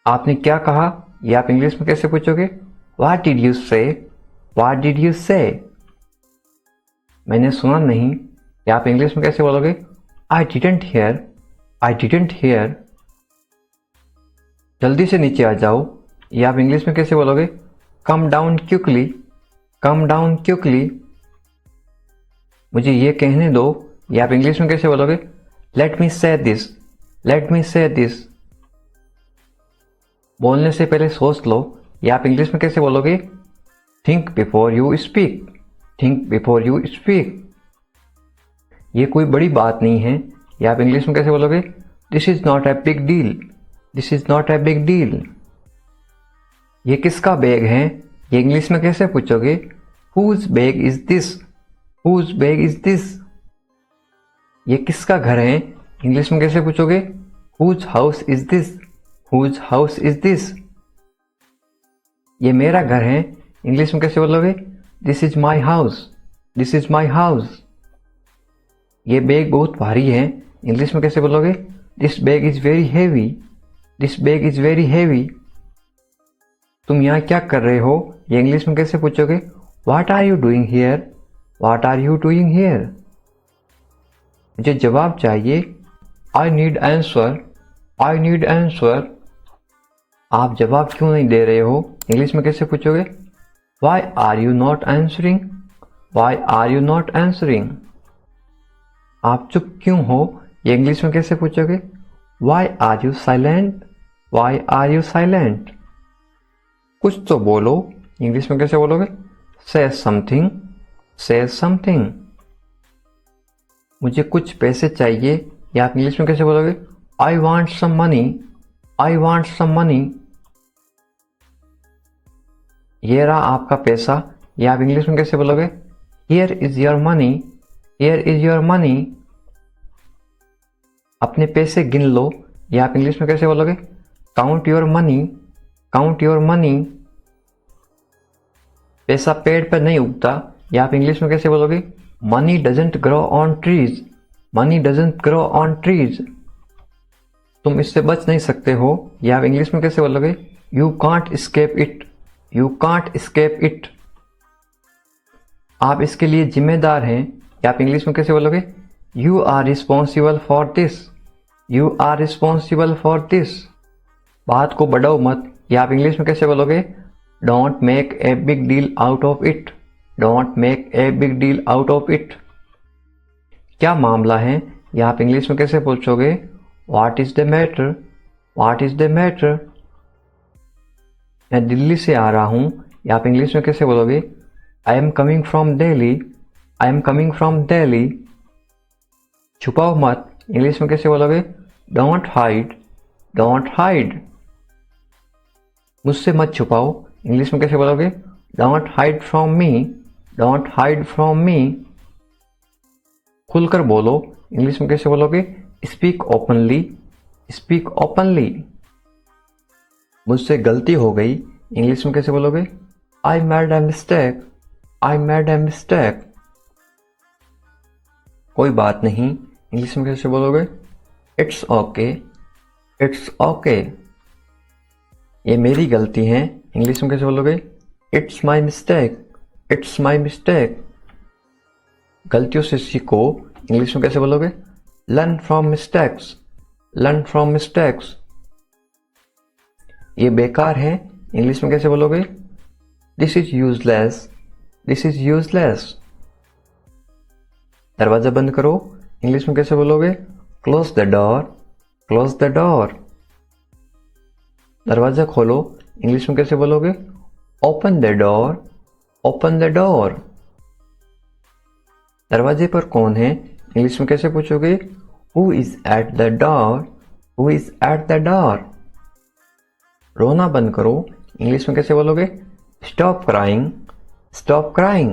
[SPEAKER 1] आपने क्या कहा, या आप इंग्लिश में कैसे पूछोगे? व्हाट डिड यू से, व्हाट डिड यू से। मैंने सुना नहीं, या आप इंग्लिश में कैसे बोलोगे? I didn't here, I didn't here. जल्दी से नीचे आ जाओ, या आप इंग्लिश में कैसे बोलोगे? Come down quickly, come down quickly. मुझे ये कहने दो, या आप इंग्लिश में कैसे बोलोगे? लेट मी से दिस, लेट मी से दिस। बोलने से पहले सोच लो, या आप इंग्लिश में कैसे बोलोगे? Think before you speak, think before you speak. ये कोई बड़ी बात नहीं है, या आप इंग्लिश में कैसे बोलोगे? This is not a big deal, this is not a big deal. ये किसका बैग है, ये इंग्लिश में कैसे पूछोगे? Whose bag is this, whose bag is this. ये किसका घर है, इंग्लिश में कैसे पूछोगे? Whose house is this, whose house is this. ये मेरा घर है, इंग्लिश में कैसे बोलोगे? This is my house, this is my house. ये बैग बहुत भारी है, इंग्लिश में कैसे बोलोगे? This bag is very heavy, this bag is very heavy. तुम यहाँ क्या कर रहे हो, ये इंग्लिश में कैसे पूछोगे? What are you doing here, what are you doing here. मुझे जवाब चाहिए, I need answer, I need answer. आप जवाब क्यों नहीं दे रहे हो, इंग्लिश में कैसे पूछोगे? Why are you not answering, why are you not answering. आप चुप क्यों हो, ये इंग्लिश में कैसे पूछोगे? Why are you silent, why are you silent. कुछ तो बोलो, इंग्लिश में कैसे बोलोगे? से समथिंग, से समथिंग। मुझे कुछ पैसे चाहिए, या आप इंग्लिश में कैसे बोलोगे? I want some money. I want some money. ये रहा आपका पैसा, ये आप इंग्लिश में कैसे बोलोगे? Here is your money. Here is your money. अपने पैसे गिन लो, ये आप इंग्लिश में कैसे बोलोगे? Count your money. Count your money. पैसा पेड़ पर नहीं उगता, ये आप इंग्लिश में कैसे बोलोगे? Money doesn't grow on trees. Money doesn't grow on trees. तुम इससे बच नहीं सकते हो, ये आप इंग्लिश में कैसे बोलोगे? You can't escape it. You can't escape it. आप इसके लिए जिम्मेदार हैं, ये आप इंग्लिश में कैसे बोलोगे? You are responsible for this. You are responsible for this. बात को बढ़ाओ मत, ये आप इंग्लिश में कैसे बोलोगे? Don't make a big deal out of it. Don't make a big deal out of it. क्या मामला है, ये आप इंग्लिश में कैसे पूछोगे? What is the matter? What is the matter? मैं दिल्ली से आ रहा हूँ, ये आप इंग्लिश में कैसे बोलोगे? I am coming from Delhi. I am coming from Delhi. छुपाओ मत, इंग्लिश में कैसे बोलोगे? Don't hide. Don't hide. मुझसे मत छुपाओ, इंग्लिश में कैसे बोलोगे? Don't hide from me. Don't hide from me. खुलकर बोलो, इंग्लिश में कैसे बोलोगे? Speak openly. Speak openly. मुझसे गलती हो गई, इंग्लिश में कैसे बोलोगे? I made a mistake. I made a mistake. कोई बात नहीं, इंग्लिश में कैसे बोलोगे? It's okay. It's okay. ये मेरी गलती है, इंग्लिश में कैसे बोलोगे? It's my mistake. It's my mistake. गलतियों से सीखो, इंग्लिश में कैसे बोलोगे? Learn from mistakes. Learn from mistakes. ये बेकार है, इंग्लिश में कैसे बोलोगे? This is useless. This is useless. दरवाजा बंद करो, इंग्लिश में कैसे बोलोगे? Close the door. Close the door. दरवाजा खोलो, इंग्लिश में कैसे बोलोगे? Open the door. Open the door. दरवाजे पर कौन है, इंग्लिश में कैसे पूछोगे? Who is at the door? Who is at the door? रोना बंद करो, इंग्लिश में कैसे बोलोगे? Stop crying. Stop crying.